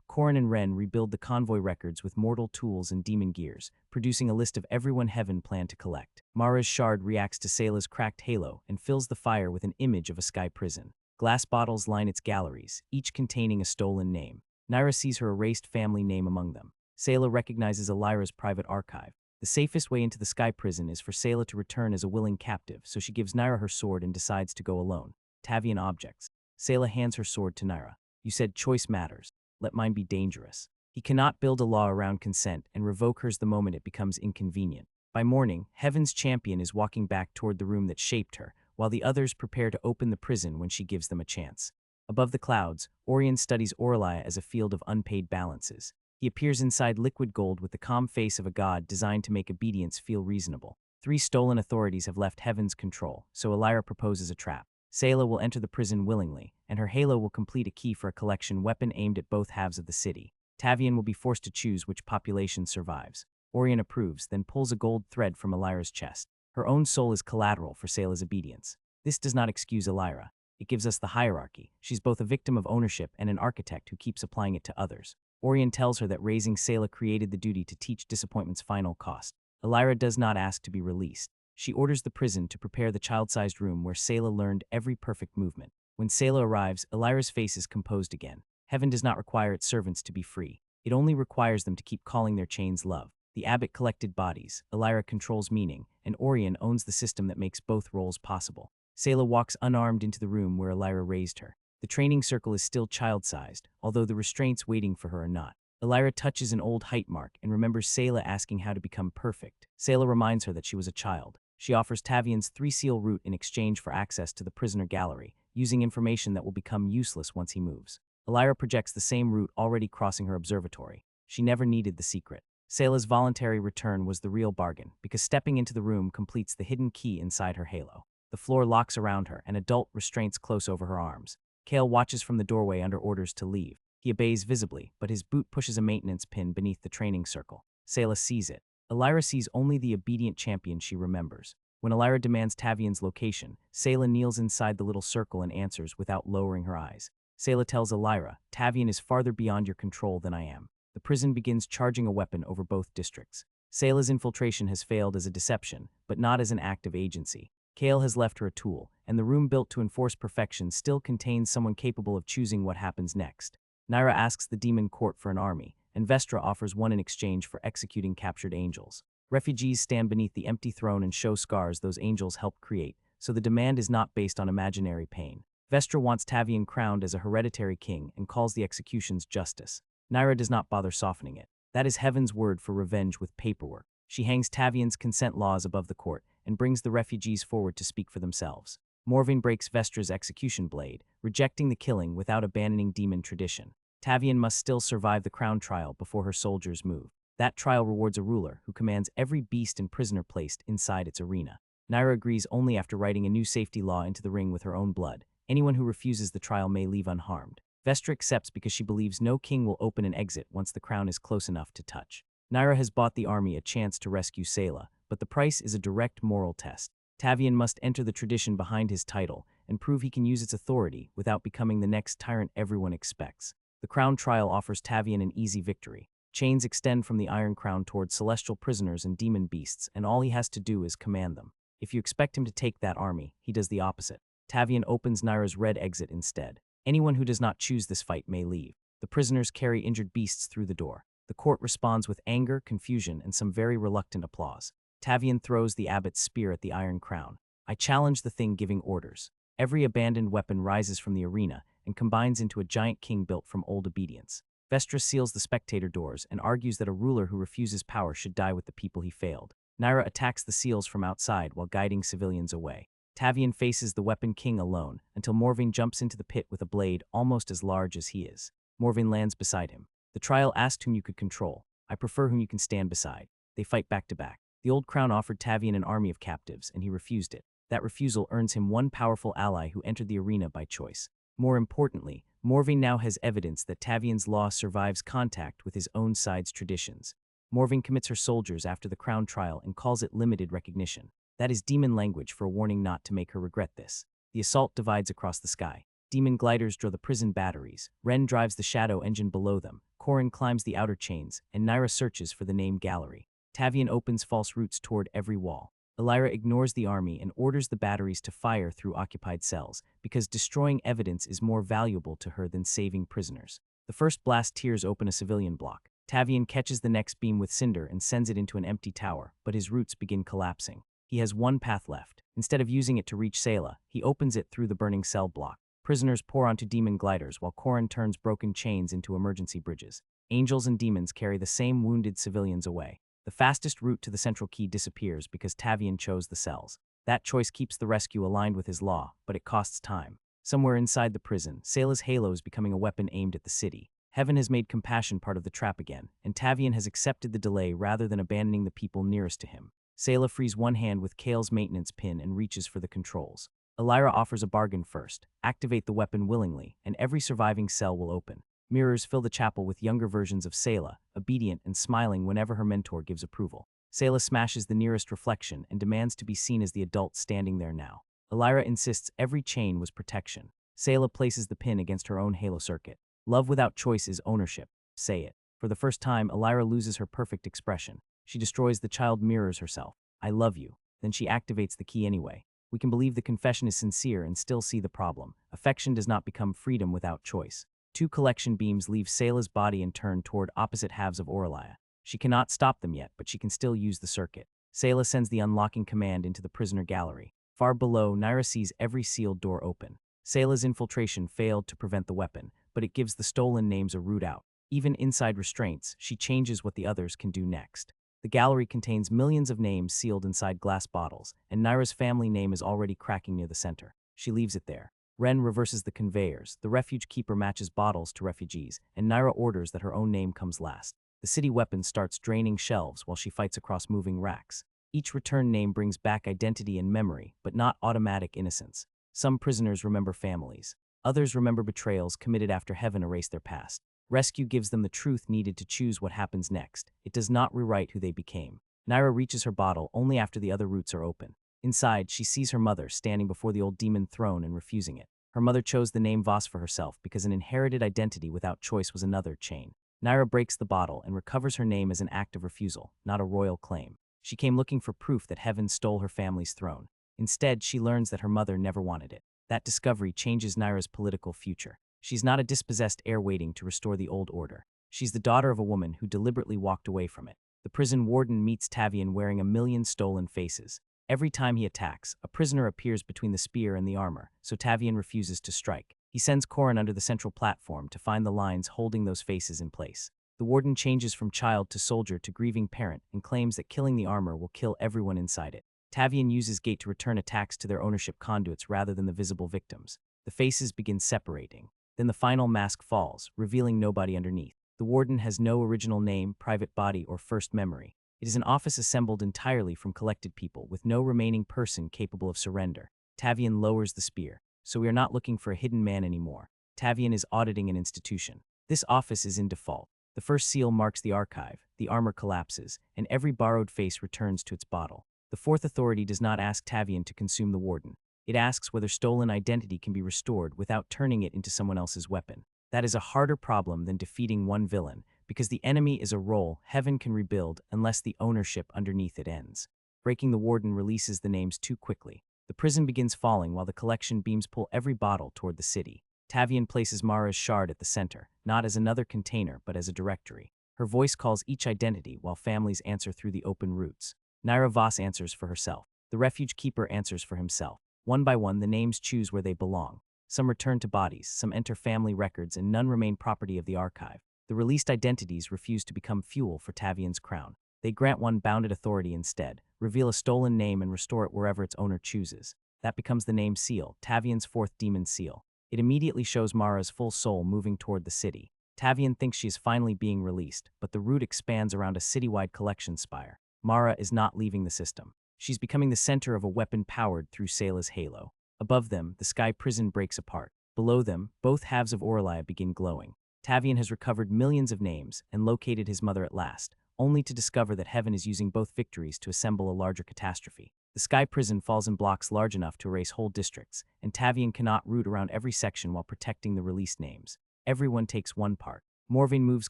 Speaker 1: Korin and Ren rebuild the convoy records with mortal tools and demon gears, producing a list of everyone Heaven planned to collect. Mara's shard reacts to Sayla's cracked halo and fills the fire with an image of a sky prison. Glass bottles line its galleries, each containing a stolen name. Naira sees her erased family name among them. Sayla recognizes Elira's private archive. The safest way into the sky prison is for Sayla to return as a willing captive, so she gives Naira her sword and decides to go alone. Tavian objects. Sayla hands her sword to Naira. You said choice matters. Let mine be dangerous. He cannot build a law around consent and revoke hers the moment it becomes inconvenient. By morning, Heaven's champion is walking back toward the room that shaped her, while the others prepare to open the prison when she gives them a chance. Above the clouds, Orion studies Orlia as a field of unpaid balances. He appears inside liquid gold with the calm face of a god designed to make obedience feel reasonable. 3 stolen authorities have left Heaven's control, so Elira proposes a trap. Sayla will enter the prison willingly, and her halo will complete a key for a collection weapon aimed at both halves of the city. Tavian will be forced to choose which population survives. Orion approves, then pulls a gold thread from Elira's chest. Her own soul is collateral for Sayla's obedience. This does not excuse Elira. It gives us the hierarchy. She's both a victim of ownership and an architect who keeps applying it to others. Orion tells her that raising Sayla created the duty to teach disappointment's final cost. Elira does not ask to be released. She orders the prison to prepare the child-sized room where Sayla learned every perfect movement. When Sayla arrives, Elira's face is composed again. Heaven does not require its servants to be free. It only requires them to keep calling their chains love. The abbot collected bodies, Elira controls meaning, and Orion owns the system that makes both roles possible. Sayla walks unarmed into the room where Elira raised her. The training circle is still child-sized, although the restraints waiting for her are not. Elira touches an old height mark and remembers Sayla asking how to become perfect. Sayla reminds her that she was a child. She offers Tavian's 3-seal route in exchange for access to the prisoner gallery, using information that will become useless once he moves. Elira projects the same route already crossing her observatory. She never needed the secret. Sayla's voluntary return was the real bargain, because stepping into the room completes the hidden key inside her halo. The floor locks around her, and adult restraints close over her arms. Kale watches from the doorway under orders to leave. He obeys visibly, but his boot pushes a maintenance pin beneath the training circle. Sayla sees it. Elira sees only the obedient champion she remembers. When Elira demands Tavian's location, Sayla kneels inside the little circle and answers without lowering her eyes. Sayla tells Elira, Tavian is farther beyond your control than I am. The prison begins charging a weapon over both districts. Sayla's infiltration has failed as a deception, but not as an act of agency. Kale has left her a tool, and the room built to enforce perfection still contains someone capable of choosing what happens next. Naira asks the demon court for an army, and Vestra offers one in exchange for executing captured angels. Refugees stand beneath the empty throne and show scars those angels helped create, so the demand is not based on imaginary pain. Vestra wants Tavian crowned as a hereditary king and calls the executions justice. Naira does not bother softening it. That is Heaven's word for revenge with paperwork. She hangs Tavian's consent laws above the court and brings the refugees forward to speak for themselves. Morvain breaks Vestra's execution blade, rejecting the killing without abandoning demon tradition. Tavian must still survive the crown trial before her soldiers move. That trial rewards a ruler who commands every beast and prisoner placed inside its arena. Naira agrees only after writing a new safety law into the ring with her own blood. Anyone who refuses the trial may leave unharmed. Vestra accepts because she believes no king will open an exit once the crown is close enough to touch. Naira has bought the army a chance to rescue Sayla, but the price is a direct moral test. Tavian must enter the tradition behind his title and prove he can use its authority without becoming the next tyrant everyone expects. The crown trial offers Tavian an easy victory. Chains extend from the Iron Crown towards celestial prisoners and demon beasts, and all he has to do is command them. If you expect him to take that army, he does the opposite. Tavian opens Naira's red exit instead. Anyone who does not choose this fight may leave. The prisoners carry injured beasts through the door. The court responds with anger, confusion, and some very reluctant applause. Tavian throws the abbot's spear at the Iron Crown. I challenge the thing giving orders. Every abandoned weapon rises from the arena and combines into a giant king built from old obedience. Vestra seals the spectator doors and argues that a ruler who refuses power should die with the people he failed. Naira attacks the seals from outside while guiding civilians away. Tavian faces the weapon king alone until Morvain jumps into the pit with a blade almost as large as he is. Morvain lands beside him. The trial asked whom you could control. I prefer whom you can stand beside. They fight back to back. The old crown offered Tavian an army of captives, and he refused it. That refusal earns him one powerful ally who entered the arena by choice. More importantly, Morvain now has evidence that Tavian's law survives contact with his own side's traditions. Morvain commits her soldiers after the crown trial and calls it limited recognition. That is demon language for a warning not to make her regret this. The assault divides across the sky. Demon gliders draw the prison batteries. Ren drives the shadow engine below them. Korin climbs the outer chains, and Naira searches for the name gallery. Tavian opens false routes toward every wall. Elira ignores the army and orders the batteries to fire through occupied cells, because destroying evidence is more valuable to her than saving prisoners. The first blast tears open a civilian block. Tavian catches the next beam with Cinder and sends it into an empty tower, but his roots begin collapsing. He has one path left. Instead of using it to reach Sayla, he opens it through the burning cell block. Prisoners pour onto demon gliders while Korin turns broken chains into emergency bridges. Angels and demons carry the same wounded civilians away. The fastest route to the central key disappears because Tavian chose the cells. That choice keeps the rescue aligned with his law, but it costs time. Somewhere inside the prison, Sayla's halo is becoming a weapon aimed at the city. Heaven has made compassion part of the trap again, and Tavian has accepted the delay rather than abandoning the people nearest to him. Sayla frees one hand with Kale's maintenance pin and reaches for the controls. Elira offers a bargain first. Activate the weapon willingly, and every surviving cell will open. Mirrors fill the chapel with younger versions of Sayla, obedient and smiling whenever her mentor gives approval. Sayla smashes the nearest reflection and demands to be seen as the adult standing there now. Elira insists every chain was protection. Sayla places the pin against her own halo circuit. Love without choice is ownership. Say it. For the first time, Elira loses her perfect expression. She destroys the child mirrors herself. I love you. Then she activates the key anyway. We can believe the confession is sincere and still see the problem. Affection does not become freedom without choice. Two collection beams leave Sayla's body and turn toward opposite halves of Orlia. She cannot stop them yet, but she can still use the circuit. Sayla sends the unlocking command into the prisoner gallery. Far below, Naira sees every sealed door open. Sayla's infiltration failed to prevent the weapon, but it gives the stolen names a route out. Even inside restraints, she changes what the others can do next. The gallery contains millions of names sealed inside glass bottles, and Naira's family name is already cracking near the center. She leaves it there. Ren reverses the conveyors. The refuge keeper matches bottles to refugees, and Naira orders that her own name comes last. The city weapon starts draining shelves while she fights across moving racks. Each return name brings back identity and memory, but not automatic innocence. Some prisoners remember families. Others remember betrayals committed after heaven erased their past. Rescue gives them the truth needed to choose what happens next. It does not rewrite who they became. Naira reaches her bottle only after the other routes are open. Inside, she sees her mother standing before the old demon throne and refusing it. Her mother chose the name Voss for herself because an inherited identity without choice was another chain. Naira breaks the bottle and recovers her name as an act of refusal, not a royal claim. She came looking for proof that heaven stole her family's throne. Instead, she learns that her mother never wanted it. That discovery changes Naira's political future. She's not a dispossessed heir waiting to restore the old order. She's the daughter of a woman who deliberately walked away from it. The prison warden meets Tavian wearing 1,000,000 stolen faces. Every time he attacks, a prisoner appears between the spear and the armor, so Tavian refuses to strike. He sends Korin under the central platform to find the lines holding those faces in place. The warden changes from child to soldier to grieving parent and claims that killing the armor will kill everyone inside it. Tavian uses Gate to return attacks to their ownership conduits rather than the visible victims. The faces begin separating. Then the final mask falls, revealing nobody underneath. The warden has no original name, private body, or first memory. It is an office assembled entirely from collected people, with no remaining person capable of surrender. Tavian lowers the spear. So we are not looking for a hidden man anymore. Tavian is auditing an institution. This office is in default. The first seal marks the archive, the armor collapses, and every borrowed face returns to its bottle. The fourth authority does not ask Tavian to consume the warden. It asks whether stolen identity can be restored without turning it into someone else's weapon. That is a harder problem than defeating one villain, because the enemy is a role heaven can rebuild unless the ownership underneath it ends. Breaking the warden releases the names too quickly. The prison begins falling while the collection beams pull every bottle toward the city. Tavian places Mara's shard at the center, not as another container but as a directory. Her voice calls each identity while families answer through the open routes. Naira Voss answers for herself. The refuge keeper answers for himself. One by one, the names choose where they belong. Some return to bodies, some enter family records, and none remain property of the archive. The released identities refuse to become fuel for Tavian's crown. They grant one bounded authority instead, reveal a stolen name and restore it wherever its owner chooses. That becomes the name seal, Tavian's fourth demon seal. It immediately shows Mara's full soul moving toward the city. Tavian thinks she is finally being released, but the route expands around a citywide collection spire. Mara is not leaving the system. She's becoming the center of a weapon powered through Sayla's halo. Above them, the sky prison breaks apart. Below them, both halves of Orlia begin glowing. Tavian has recovered millions of names and located his mother at last, only to discover that heaven is using both victories to assemble a larger catastrophe. The Sky Prison falls in blocks large enough to erase whole districts, and Tavian cannot root around every section while protecting the released names. Everyone takes one part. Morvain moves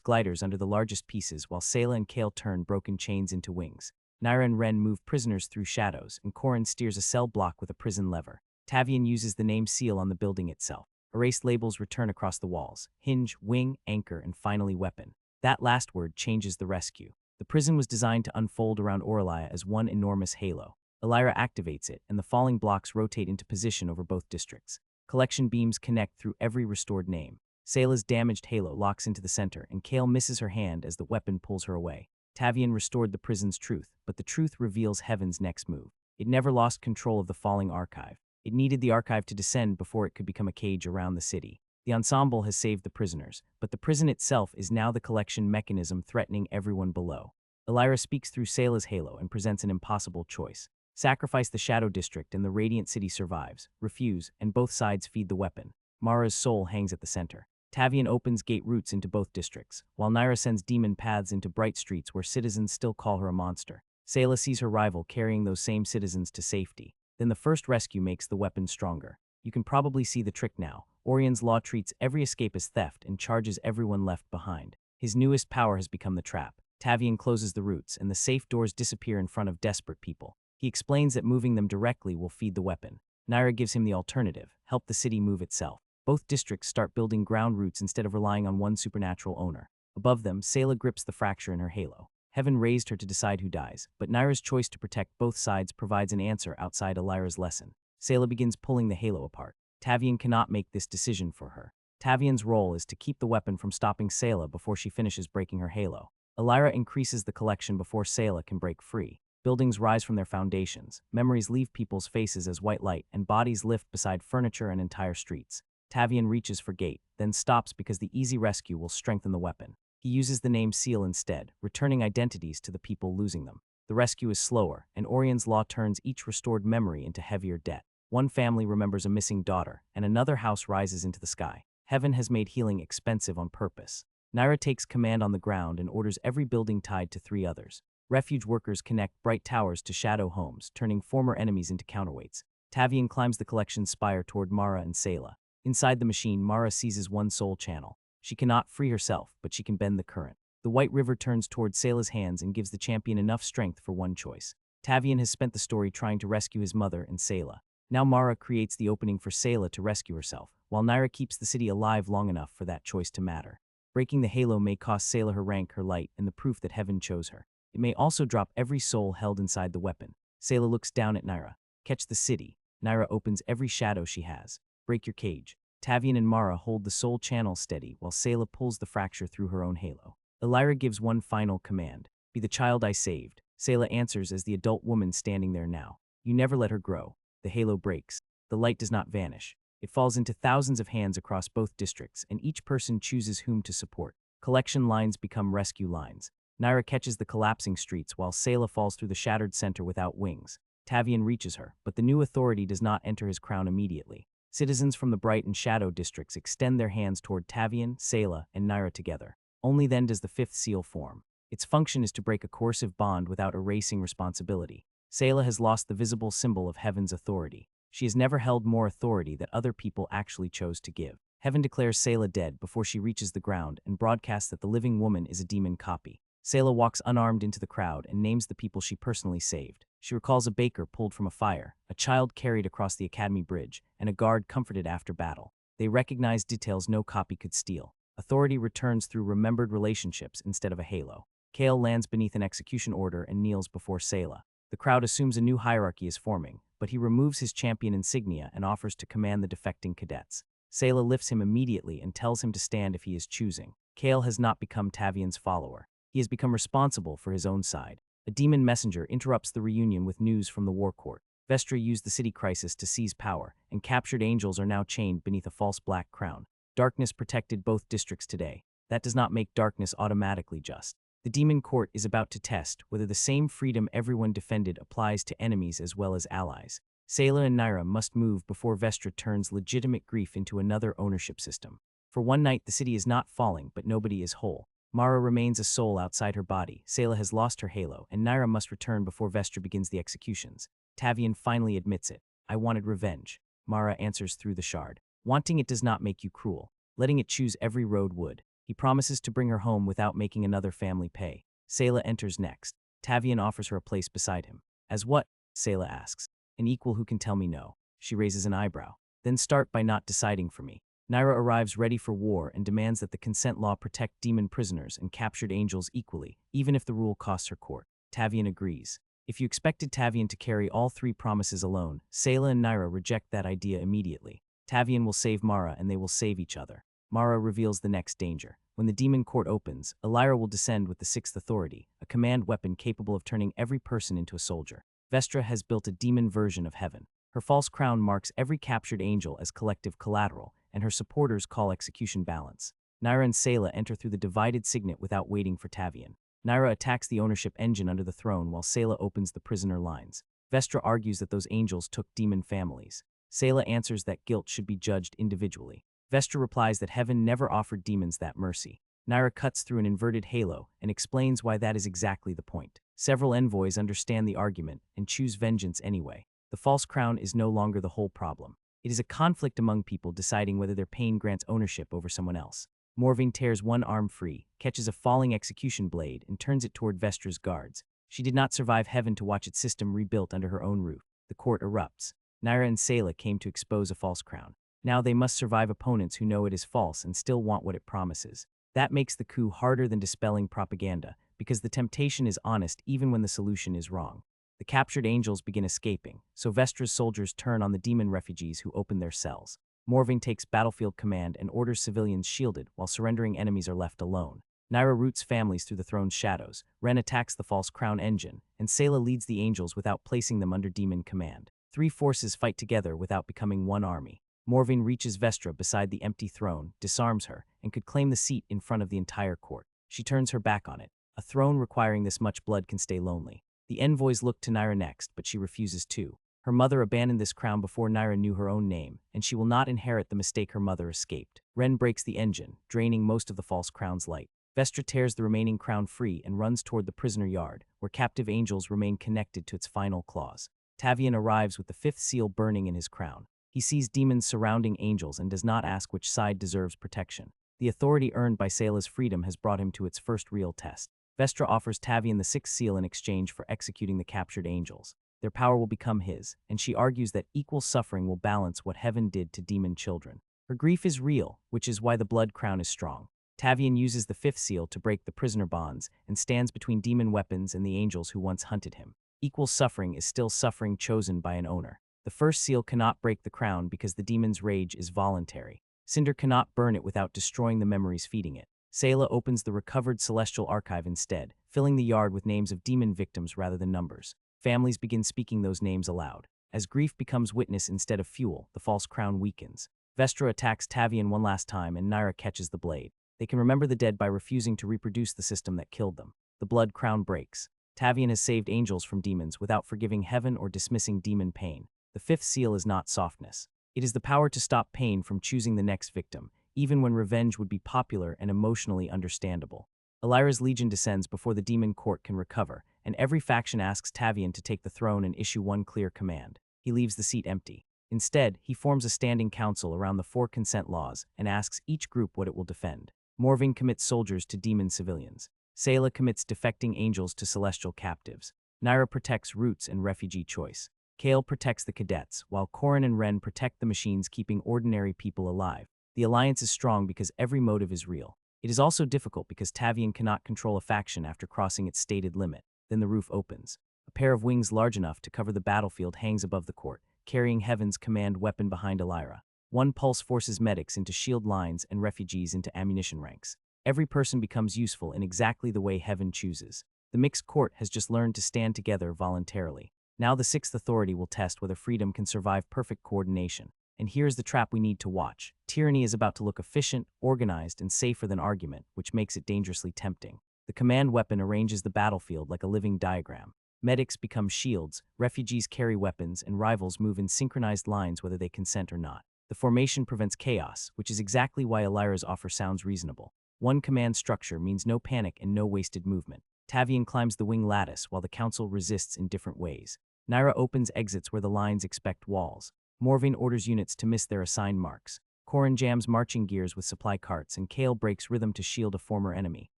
Speaker 1: gliders under the largest pieces, while Sayla and Kale turn broken chains into wings. Naira and Ren move prisoners through shadows, and Korin steers a cell block with a prison lever. Tavian uses the name seal on the building itself. Erased labels return across the walls: hinge, wing, anchor, and finally weapon. That last word changes the rescue. The prison was designed to unfold around Orelaya as one enormous halo. Elira activates it, and the falling blocks rotate into position over both districts. Collection beams connect through every restored name. Sayla's damaged halo locks into the center, and Kale misses her hand as the weapon pulls her away. Tavian restored the prison's truth, but the truth reveals Heaven's next move. It never lost control of the falling archive. It needed the archive to descend before it could become a cage around the city. The ensemble has saved the prisoners, but the prison itself is now the collection mechanism threatening everyone below. Elira speaks through Sayla's halo and presents an impossible choice. Sacrifice the Shadow District and the Radiant City survives. Refuse, and both sides feed the weapon. Mara's soul hangs at the center. Tavian opens gate routes into both districts, while Naira sends demon paths into bright streets where citizens still call her a monster. Sayla sees her rival carrying those same citizens to safety. Then the first rescue makes the weapon stronger. You can probably see the trick now. Orion's law treats every escape as theft and charges everyone left behind. His newest power has become the trap. Tavian closes the routes, and the safe doors disappear in front of desperate people. He explains that moving them directly will feed the weapon. Naira gives him the alternative: help the city move itself. Both districts start building ground routes instead of relying on one supernatural owner. Above them, Sayla grips the fracture in her halo. Heaven raised her to decide who dies, but Naira's choice to protect both sides provides an answer outside Elira's lesson. Sayla begins pulling the halo apart. Tavian cannot make this decision for her. Tavian's role is to keep the weapon from stopping Sayla before she finishes breaking her halo. Elira increases the collection before Sayla can break free. Buildings rise from their foundations, memories leave people's faces as white light, and bodies lift beside furniture and entire streets. Tavian reaches for gate, then stops because the easy rescue will strengthen the weapon. He uses the name seal instead, returning identities to the people losing them. The rescue is slower, and Orion's law turns each restored memory into heavier debt. One family remembers a missing daughter, and another house rises into the sky. Heaven has made healing expensive on purpose. Naira takes command on the ground and orders every building tied to 3 others. Refuge workers connect bright towers to shadow homes, turning former enemies into counterweights. Tavian climbs the collection's spire toward Mara and Sayla. Inside the machine, Mara seizes one soul channel. She cannot free herself, but she can bend the current. The white river turns toward Sayla's hands and gives the champion enough strength for one choice. Tavian has spent the story trying to rescue his mother and Sayla. Now Mara creates the opening for Sayla to rescue herself, while Naira keeps the city alive long enough for that choice to matter. Breaking the halo may cost Sayla her rank, her light, and the proof that Heaven chose her. It may also drop every soul held inside the weapon. Sayla looks down at Naira. Catch the city. Naira opens every shadow she has. Break your cage. Tavian and Mara hold the soul channel steady while Sayla pulls the fracture through her own halo. Elira gives one final command: be the child I saved. Sayla answers as the adult woman standing there now. You never let her grow. The halo breaks. The light does not vanish. It falls into thousands of hands across both districts, and each person chooses whom to support. Collection lines become rescue lines. Naira catches the collapsing streets while Sayla falls through the shattered center without wings. Tavian reaches her, but the new authority does not enter his crown immediately. Citizens from the Bright and Shadow districts extend their hands toward Tavian, Sayla, and Naira together. Only then does the 5th seal form. Its function is to break a coercive bond without erasing responsibility. Sayla has lost the visible symbol of Heaven's authority. She has never held more authority that other people actually chose to give. Heaven declares Sayla dead before she reaches the ground and broadcasts that the living woman is a demon copy. Sayla walks unarmed into the crowd and names the people she personally saved. She recalls a baker pulled from a fire, a child carried across the academy bridge, and a guard comforted after battle. They recognize details no copy could steal. Authority returns through remembered relationships instead of a halo. Kale lands beneath an execution order and kneels before Sayla. The crowd assumes a new hierarchy is forming, but he removes his champion insignia and offers to command the defecting cadets. Sayla lifts him immediately and tells him to stand if he is choosing. Kale has not become Tavian's follower. He has become responsible for his own side. A demon messenger interrupts the reunion with news from the war court. Vestra used the city crisis to seize power, and captured angels are now chained beneath a false black crown. Darkness protected both districts today. That does not make darkness automatically just. The demon court is about to test whether the same freedom everyone defended applies to enemies as well as allies. Sayla and Naira must move before Vestra turns legitimate grief into another ownership system. For one night, the city is not falling, but nobody is whole. Mara remains a soul outside her body, Sayla has lost her halo, and Naira must return before Vestra begins the executions. Tavian finally admits it. I wanted revenge. Mara answers through the shard. Wanting it does not make you cruel. Letting it choose every road would. He promises to bring her home without making another family pay. Sayla enters next. Tavian offers her a place beside him. As what? Sayla asks. An equal who can tell me no. She raises an eyebrow. Then start by not deciding for me. Naira arrives ready for war and demands that the consent law protect demon prisoners and captured angels equally, even if the rule costs her court. Tavian agrees. If you expected Tavian to carry all three promises alone, Sayla and Naira reject that idea immediately. Tavian will save Mara and they will save each other. Mara reveals the next danger. When the demon court opens, Elira will descend with the Sixth Authority, a command weapon capable of turning every person into a soldier. Vestra has built a demon version of heaven. Her false crown marks every captured angel as collective collateral, and her supporters call execution balance. Naira and Sayla enter through the divided signet without waiting for Tavian. Naira attacks the ownership engine under the throne while Sayla opens the prisoner lines. Vestra argues that those angels took demon families. Sayla answers that guilt should be judged individually. Vestra replies that heaven never offered demons that mercy. Naira cuts through an inverted halo and explains why that is exactly the point. Several envoys understand the argument and choose vengeance anyway. The false crown is no longer the whole problem. It is a conflict among people deciding whether their pain grants ownership over someone else. Morving tears one arm free, catches a falling execution blade, and turns it toward Vestra's guards. She did not survive heaven to watch its system rebuilt under her own roof. The court erupts. Naira and Sayla came to expose a false crown. Now they must survive opponents who know it is false and still want what it promises. That makes the coup harder than dispelling propaganda, because the temptation is honest even when the solution is wrong. The captured angels begin escaping, so Vestra's soldiers turn on the demon refugees who open their cells. Morving takes battlefield command and orders civilians shielded while surrendering enemies are left alone. Naira roots families through the throne's shadows, Ren attacks the false crown engine, and Sayla leads the angels without placing them under demon command. Three forces fight together without becoming one army. Morving reaches Vestra beside the empty throne, disarms her, and could claim the seat in front of the entire court. She turns her back on it. A throne requiring this much blood can stay lonely. The envoys look to Naira next, but she refuses to. Her mother abandoned this crown before Naira knew her own name, and she will not inherit the mistake her mother escaped. Ren breaks the engine, draining most of the false crown's light. Vestra tears the remaining crown free and runs toward the prisoner yard, where captive angels remain connected to its final claws. Tavian arrives with the fifth seal burning in his crown. He sees demons surrounding angels and does not ask which side deserves protection. The authority earned by Sayla's freedom has brought him to its first real test. Vestra offers Tavian the sixth seal in exchange for executing the captured angels. Their power will become his, and she argues that equal suffering will balance what heaven did to demon children. Her grief is real, which is why the blood crown is strong. Tavian uses the fifth seal to break the prisoner bonds and stands between demon weapons and the angels who once hunted him. Equal suffering is still suffering chosen by an owner. The first seal cannot break the crown because the demon's rage is voluntary. Cinder cannot burn it without destroying the memories feeding it. Sayla opens the recovered celestial archive instead, filling the yard with names of demon victims rather than numbers. Families begin speaking those names aloud. As grief becomes witness instead of fuel, the false crown weakens. Vestra attacks Tavian one last time and Naira catches the blade. They can remember the dead by refusing to reproduce the system that killed them. The blood crown breaks. Tavian has saved angels from demons without forgiving heaven or dismissing demon pain. The fifth seal is not softness. It is the power to stop pain from choosing the next victim, even when revenge would be popular and emotionally understandable. Elira's legion descends before the demon court can recover, and every faction asks Tavian to take the throne and issue one clear command. He leaves the seat empty. Instead, he forms a standing council around the 4 consent laws and asks each group what it will defend. Morving commits soldiers to demon civilians. Sayla commits defecting angels to celestial captives. Naira protects roots and refugee choice. Kale protects the cadets, while Korin and Ren protect the machines keeping ordinary people alive. The alliance is strong because every motive is real. It is also difficult because Tavian cannot control a faction after crossing its stated limit. Then the roof opens. A pair of wings large enough to cover the battlefield hangs above the court, carrying Heaven's command weapon behind Elira. One pulse forces medics into shield lines and refugees into ammunition ranks. Every person becomes useful in exactly the way Heaven chooses. The mixed court has just learned to stand together voluntarily. Now the Sixth Authority will test whether freedom can survive perfect coordination. And here's the trap we need to watch. Tyranny is about to look efficient, organized, and safer than argument, which makes it dangerously tempting. The command weapon arranges the battlefield like a living diagram. Medics become shields, refugees carry weapons, and rivals move in synchronized lines whether they consent or not. The formation prevents chaos, which is exactly why Elira's offer sounds reasonable. One command structure means no panic and no wasted movement. Tavian climbs the wing lattice while the council resists in different ways. Naira opens exits where the lines expect walls. Morvain orders units to miss their assigned marks. Corin jams marching gears with supply carts, and Kale breaks rhythm to shield a former enemy.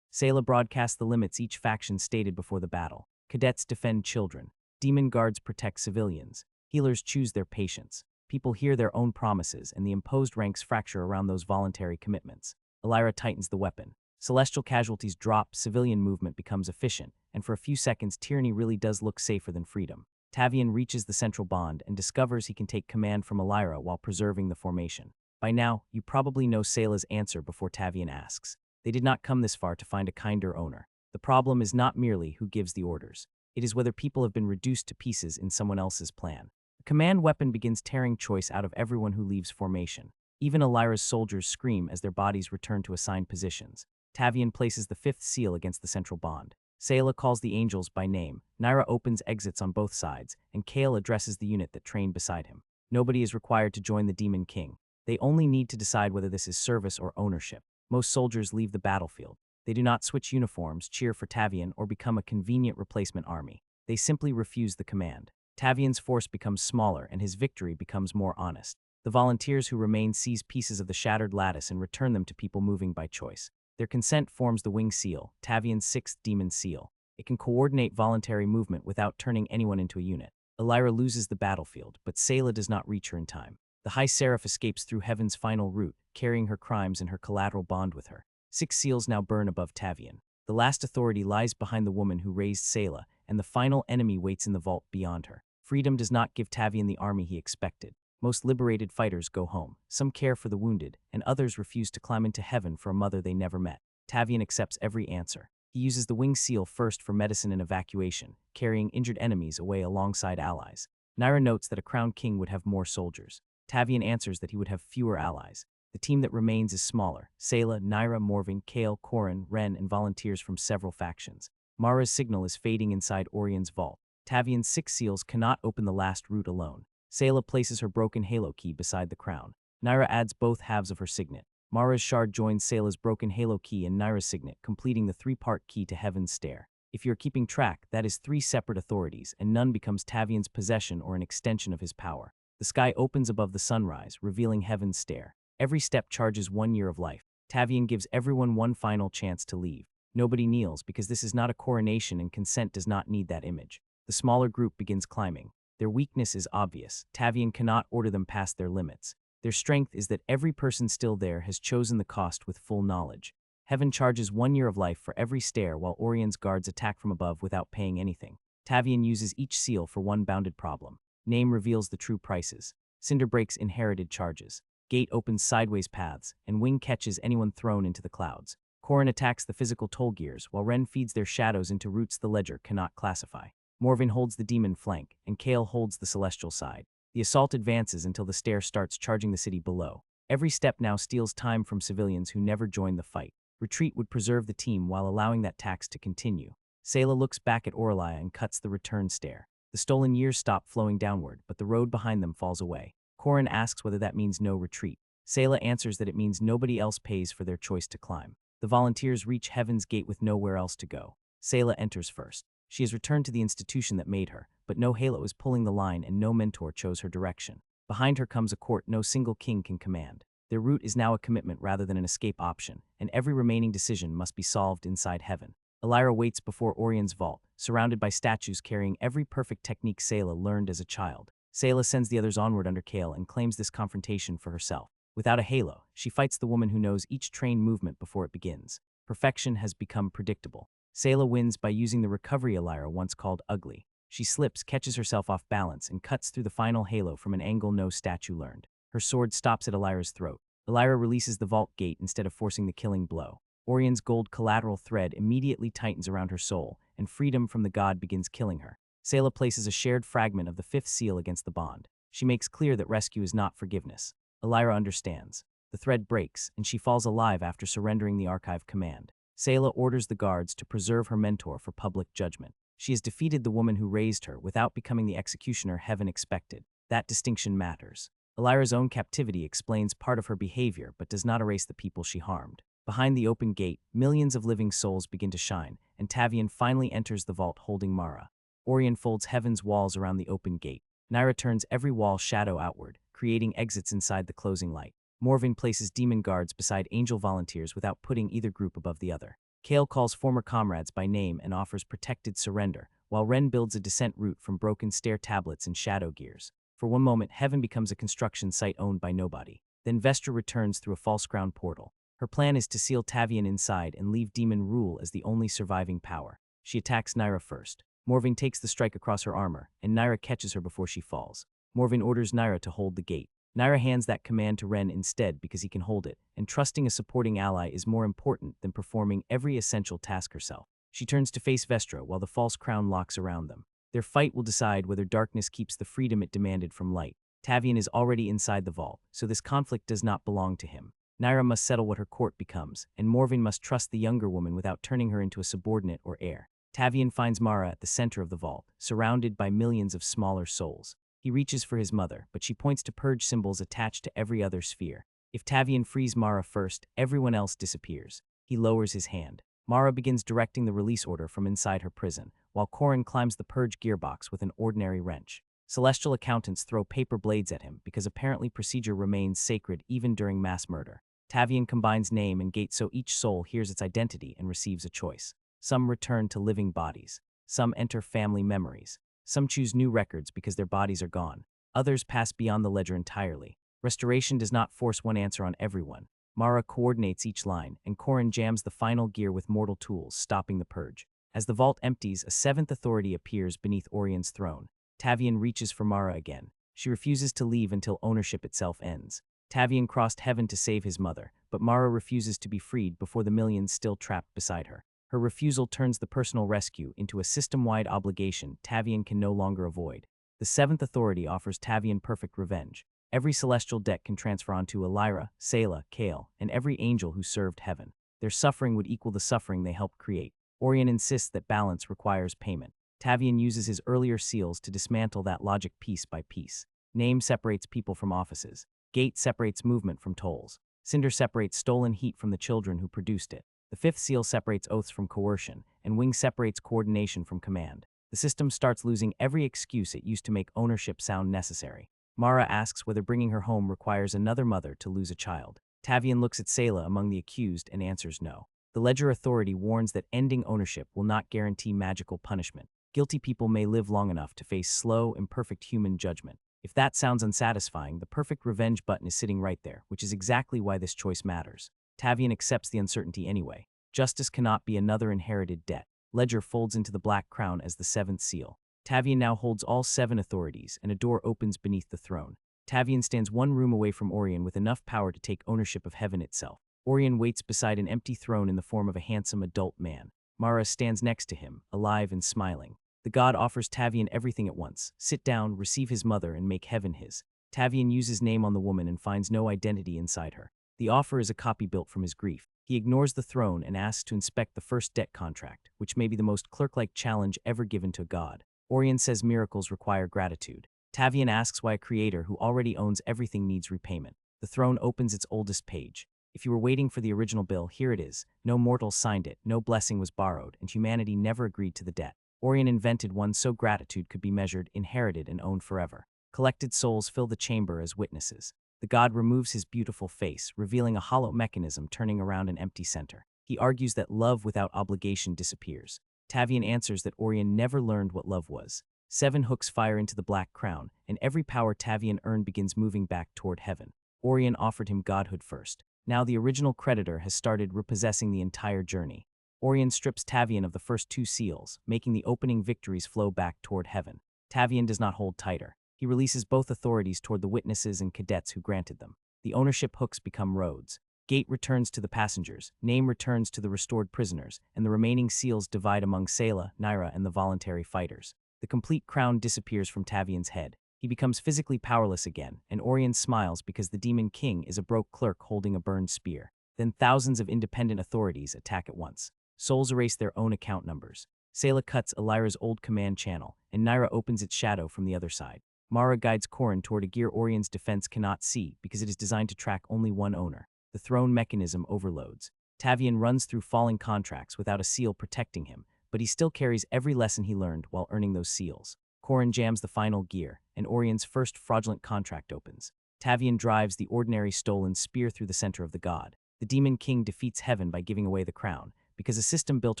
Speaker 1: Sayla broadcasts the limits each faction stated before the battle. Cadets defend children. Demon guards protect civilians. Healers choose their patients. People hear their own promises, and the imposed ranks fracture around those voluntary commitments. Elira tightens the weapon. Celestial casualties drop, civilian movement becomes efficient, and for a few seconds tyranny really does look safer than freedom. Tavian reaches the central bond and discovers he can take command from Elira while preserving the formation. By now, you probably know Sayla's answer before Tavian asks. They did not come this far to find a kinder owner. The problem is not merely who gives the orders. It is whether people have been reduced to pieces in someone else's plan. The command weapon begins tearing choice out of everyone who leaves formation. Even Elira's soldiers scream as their bodies return to assigned positions. Tavian places the fifth seal against the central bond. Sayla calls the angels by name. Naira opens exits on both sides, and Kale addresses the unit that trained beside him. Nobody is required to join the Demon King. They only need to decide whether this is service or ownership. Most soldiers leave the battlefield. They do not switch uniforms, cheer for Tavian, or become a convenient replacement army. They simply refuse the command. Tavian's force becomes smaller, and his victory becomes more honest. The volunteers who remain seize pieces of the shattered lattice and return them to people moving by choice. Their consent forms the wing seal, Tavian's sixth demon seal. It can coordinate voluntary movement without turning anyone into a unit. Elira loses the battlefield, but Sayla does not reach her in time. The High Seraph escapes through Heaven's final route, carrying her crimes and her collateral bond with her. 6 seals now burn above Tavian. The last authority lies behind the woman who raised Sayla, and the final enemy waits in the vault beyond her. Freedom does not give Tavian the army he expected. Most liberated fighters go home. Some care for the wounded, and others refuse to climb into heaven for a mother they never met. Tavian accepts every answer. He uses the wing seal first for medicine and evacuation, carrying injured enemies away alongside allies. Naira notes that a crowned king would have more soldiers. Tavian answers that he would have fewer allies. The team that remains is smaller. Sayla, Naira, Morvain, Kale, Corin, Ren, and volunteers from several factions. Mara's signal is fading inside Orion's vault. Tavian's 6 seals cannot open the last route alone. Sayla places her broken halo key beside the crown. Naira adds both halves of her signet. Mara's shard joins Sayla's broken halo key and Naira's signet, completing the 3-part key to Heaven's Stair. If you're keeping track, that is 3 separate authorities, and none becomes Tavian's possession or an extension of his power. The sky opens above the sunrise, revealing Heaven's Stair. Every step charges 1 year of life. Tavian gives everyone one final chance to leave. Nobody kneels because this is not a coronation and consent does not need that image. The smaller group begins climbing. Their weakness is obvious. Tavian cannot order them past their limits. Their strength is that every person still there has chosen the cost with full knowledge. Heaven charges 1 year of life for every stair while Orion's guards attack from above without paying anything. Tavian uses each seal for one bounded problem. Name reveals the true prices. Cinder breaks inherited charges. Gate opens sideways paths, and Wing catches anyone thrown into the clouds. Corin attacks the physical toll gears, while Ren feeds their shadows into routes the ledger cannot classify. Morvain holds the demon flank, and Kale holds the celestial side. The assault advances until the stair starts charging the city below. Every step now steals time from civilians who never joined the fight. Retreat would preserve the team while allowing that tax to continue. Sayla looks back at Orlia and cuts the return stair. The stolen years stop flowing downward, but the road behind them falls away. Corin asks whether that means no retreat. Sayla answers that it means nobody else pays for their choice to climb. The volunteers reach Heaven's Gate with nowhere else to go. Sayla enters first. She has returned to the institution that made her, but no halo is pulling the line and no mentor chose her direction. Behind her comes a court no single king can command. Their route is now a commitment rather than an escape option, and every remaining decision must be solved inside heaven. Elira waits before Orion's vault, surrounded by statues carrying every perfect technique Sayla learned as a child. Sayla sends the others onward under Kale and claims this confrontation for herself. Without a halo, she fights the woman who knows each trained movement before it begins. Perfection has become predictable. Sayla wins by using the recovery Elira once called ugly. She slips, catches herself off balance, and cuts through the final halo from an angle no statue learned. Her sword stops at Elira's throat. Elira releases the vault gate instead of forcing the killing blow. Orion's gold collateral thread immediately tightens around her soul, and freedom from the god begins killing her. Sayla places a shared fragment of the 5th seal against the bond. She makes clear that rescue is not forgiveness. Elira understands. The thread breaks, and she falls alive after surrendering the archive command. Sayla orders the guards to preserve her mentor for public judgment. She has defeated the woman who raised her without becoming the executioner Heaven expected. That distinction matters. Elira's own captivity explains part of her behavior but does not erase the people she harmed. Behind the open gate, millions of living souls begin to shine, and Tavian finally enters the vault holding Mara. Orion folds heaven's walls around the open gate. Naira turns every wall shadow outward, creating exits inside the closing light. Morvin places demon guards beside angel volunteers without putting either group above the other. Kale calls former comrades by name and offers protected surrender, while Ren builds a descent route from broken stair tablets and shadow gears. For one moment, heaven becomes a construction site owned by nobody. Then Vestra returns through a false crown portal. Her plan is to seal Tavian inside and leave demon rule as the only surviving power. She attacks Naira first. Morvin takes the strike across her armor, and Naira catches her before she falls. Morvin orders Naira to hold the gate. Naira hands that command to Ren instead because he can hold it, and trusting a supporting ally is more important than performing every essential task herself. She turns to face Vestra while the false crown locks around them. Their fight will decide whether darkness keeps the freedom it demanded from light. Tavian is already inside the vault, so this conflict does not belong to him. Naira must settle what her court becomes, and Morvin must trust the younger woman without turning her into a subordinate or heir. Tavian finds Mara at the center of the vault, surrounded by millions of smaller souls. He reaches for his mother, but she points to purge symbols attached to every other sphere. If Tavian frees Mara first, everyone else disappears. He lowers his hand. Mara begins directing the release order from inside her prison, while Korin climbs the purge gearbox with an ordinary wrench. Celestial accountants throw paper blades at him because apparently procedure remains sacred even during mass murder. Tavian combines name and gate so each soul hears its identity and receives a choice. Some return to living bodies. Some enter family memories. Some choose new records because their bodies are gone. Others pass beyond the ledger entirely. Restoration does not force one answer on everyone. Mara coordinates each line, and Korin jams the final gear with mortal tools, stopping the purge. As the vault empties, a seventh authority appears beneath Orion's throne. Tavian reaches for Mara again. She refuses to leave until ownership itself ends. Tavian crossed heaven to save his mother, but Mara refuses to be freed before the millions still trapped beside her. Her refusal turns the personal rescue into a system-wide obligation Tavian can no longer avoid. The seventh authority offers Tavian perfect revenge. Every celestial debt can transfer onto Elira, Selah, Kale, and every angel who served heaven. Their suffering would equal the suffering they helped create. Orion insists that balance requires payment. Tavian uses his earlier seals to dismantle that logic piece by piece. Name separates people from offices. Gate separates movement from tolls. Cinder separates stolen heat from the children who produced it. The fifth seal separates oaths from coercion, and Wing separates coordination from command. The system starts losing every excuse it used to make ownership sound necessary. Mara asks whether bringing her home requires another mother to lose a child. Tavian looks at Selah among the accused and answers no. The Ledger Authority warns that ending ownership will not guarantee magical punishment. Guilty people may live long enough to face slow, imperfect human judgment. If that sounds unsatisfying, the perfect revenge button is sitting right there, which is exactly why this choice matters. Tavian accepts the uncertainty anyway. Justice cannot be another inherited debt. Ledger folds into the black crown as the seventh seal. Tavian now holds all seven authorities, and a door opens beneath the throne. Tavian stands one room away from Orion with enough power to take ownership of heaven itself. Orion waits beside an empty throne in the form of a handsome adult man. Mara stands next to him, alive and smiling. The god offers Tavian everything at once. Sit down, receive his mother, and make heaven his. Tavian uses name on the woman and finds no identity inside her. The offer is a copy built from his grief. He ignores the throne and asks to inspect the first debt contract, which may be the most clerk-like challenge ever given to a god. Orion says miracles require gratitude. Tavian asks why a creator who already owns everything needs repayment. The throne opens its oldest page. If you were waiting for the original bill, here it is. No mortal signed it, no blessing was borrowed, and humanity never agreed to the debt. Orion invented one so gratitude could be measured, inherited, and owned forever. Collected souls fill the chamber as witnesses. The god removes his beautiful face, revealing a hollow mechanism turning around an empty center. He argues that love without obligation disappears. Tavian answers that Orion never learned what love was. 7 hooks fire into the black crown, and every power Tavian earned begins moving back toward heaven. Orion offered him godhood first. Now the original creditor has started repossessing the entire journey. Orion strips Tavian of the first 2 seals, making the opening victories flow back toward heaven. Tavian does not hold tighter. He releases both authorities toward the witnesses and cadets who granted them. The ownership hooks become roads. Gate returns to the passengers, name returns to the restored prisoners, and the remaining seals divide among Selah, Naira, and the voluntary fighters. The complete crown disappears from Tavian's head. He becomes physically powerless again, and Orion smiles because the Demon King is a broke clerk holding a burned spear. Then thousands of independent authorities attack at once. Souls erase their own account numbers. Selah cuts Elira's old command channel, and Naira opens its shadow from the other side. Mara guides Korin toward a gear Orion's defense cannot see because it is designed to track only one owner. The throne mechanism overloads. Tavian runs through falling contracts without a seal protecting him, but he still carries every lesson he learned while earning those seals. Corin jams the final gear, and Orion's first fraudulent contract opens. Tavian drives the ordinary stolen spear through the center of the god. The Demon King defeats heaven by giving away the crown, because a system built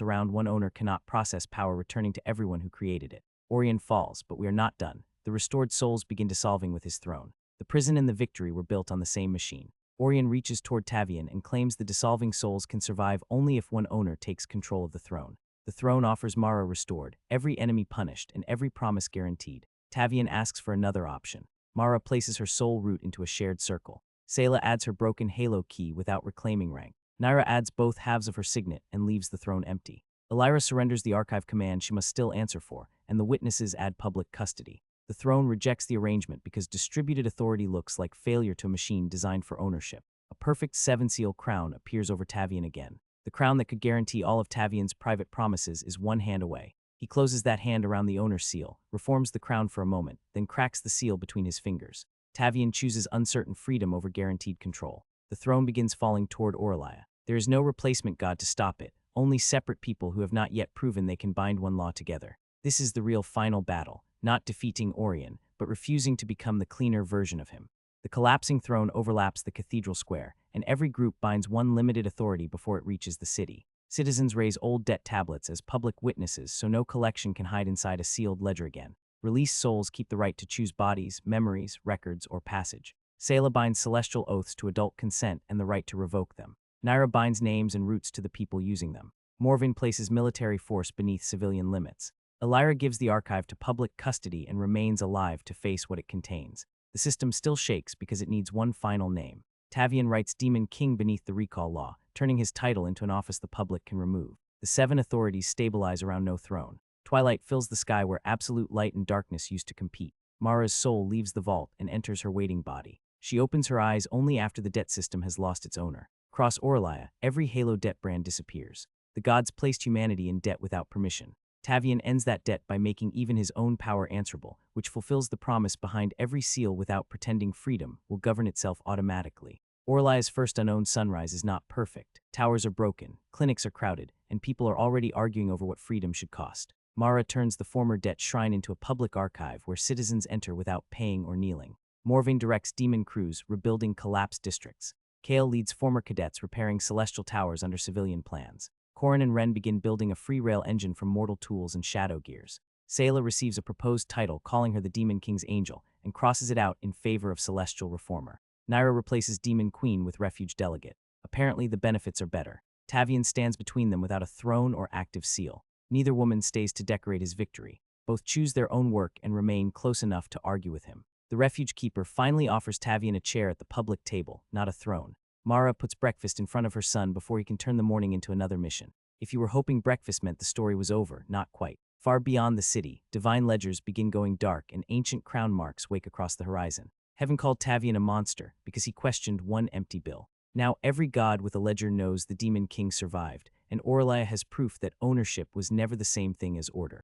Speaker 1: around one owner cannot process power returning to everyone who created it. Orion falls, but we are not done. The restored souls begin dissolving with his throne. The prison and the victory were built on the same machine. Orion reaches toward Tavian and claims the dissolving souls can survive only if one owner takes control of the throne. The throne offers Mara restored, every enemy punished, and every promise guaranteed. Tavian asks for another option. Mara places her soul root into a shared circle. Sayla adds her broken halo key without reclaiming rank. Naira adds both halves of her signet and leaves the throne empty. Elira surrenders the archive command she must still answer for, and the witnesses add public custody. The throne rejects the arrangement because distributed authority looks like failure to a machine designed for ownership. A perfect seven-seal crown appears over Tavian again. The crown that could guarantee all of Tavian's private promises is one hand away. He closes that hand around the owner's seal, reforms the crown for a moment, then cracks the seal between his fingers. Tavian chooses uncertain freedom over guaranteed control. The throne begins falling toward Orlaia. There is no replacement god to stop it, only separate people who have not yet proven they can bind one law together. This is the real final battle, not defeating Orion, but refusing to become the cleaner version of him. The collapsing throne overlaps the cathedral square, and every group binds one limited authority before it reaches the city. Citizens raise old debt tablets as public witnesses so no collection can hide inside a sealed ledger again. Released souls keep the right to choose bodies, memories, records, or passage. Sayla binds celestial oaths to adult consent and the right to revoke them. Naira binds names and roots to the people using them. Morvin places military force beneath civilian limits. Elira gives the archive to public custody and remains alive to face what it contains. The system still shakes because it needs one final name. Tavian writes Demon King beneath the recall law, turning his title into an office the public can remove. The seven authorities stabilize around no throne. Twilight fills the sky where absolute light and darkness used to compete. Mara's soul leaves the vault and enters her waiting body. She opens her eyes only after the debt system has lost its owner. Across Orlaia, every Halo debt brand disappears. The gods placed humanity in debt without permission. Tavian ends that debt by making even his own power answerable, which fulfills the promise behind every seal without pretending freedom will govern itself automatically. Orlaia's first unknown sunrise is not perfect. Towers are broken, clinics are crowded, and people are already arguing over what freedom should cost. Mara turns the former debt shrine into a public archive where citizens enter without paying or kneeling. Morvain directs demon crews rebuilding collapsed districts. Kale leads former cadets repairing celestial towers under civilian plans. Corin and Ren begin building a free rail engine from mortal tools and shadow gears. Sayla receives a proposed title calling her the Demon King's Angel and crosses it out in favor of Celestial Reformer. Naira replaces Demon Queen with Refuge Delegate. Apparently the benefits are better. Tavian stands between them without a throne or active seal. Neither woman stays to decorate his victory. Both choose their own work and remain close enough to argue with him. The Refuge Keeper finally offers Tavian a chair at the public table, not a throne. Mara puts breakfast in front of her son before he can turn the morning into another mission. If you were hoping breakfast meant the story was over, not quite. Far beyond the city, divine ledgers begin going dark and ancient crown marks wake across the horizon. Heaven called Tavian a monster because he questioned one empty bill. Now every god with a ledger knows the Demon King survived, and Orlaia has proof that ownership was never the same thing as order.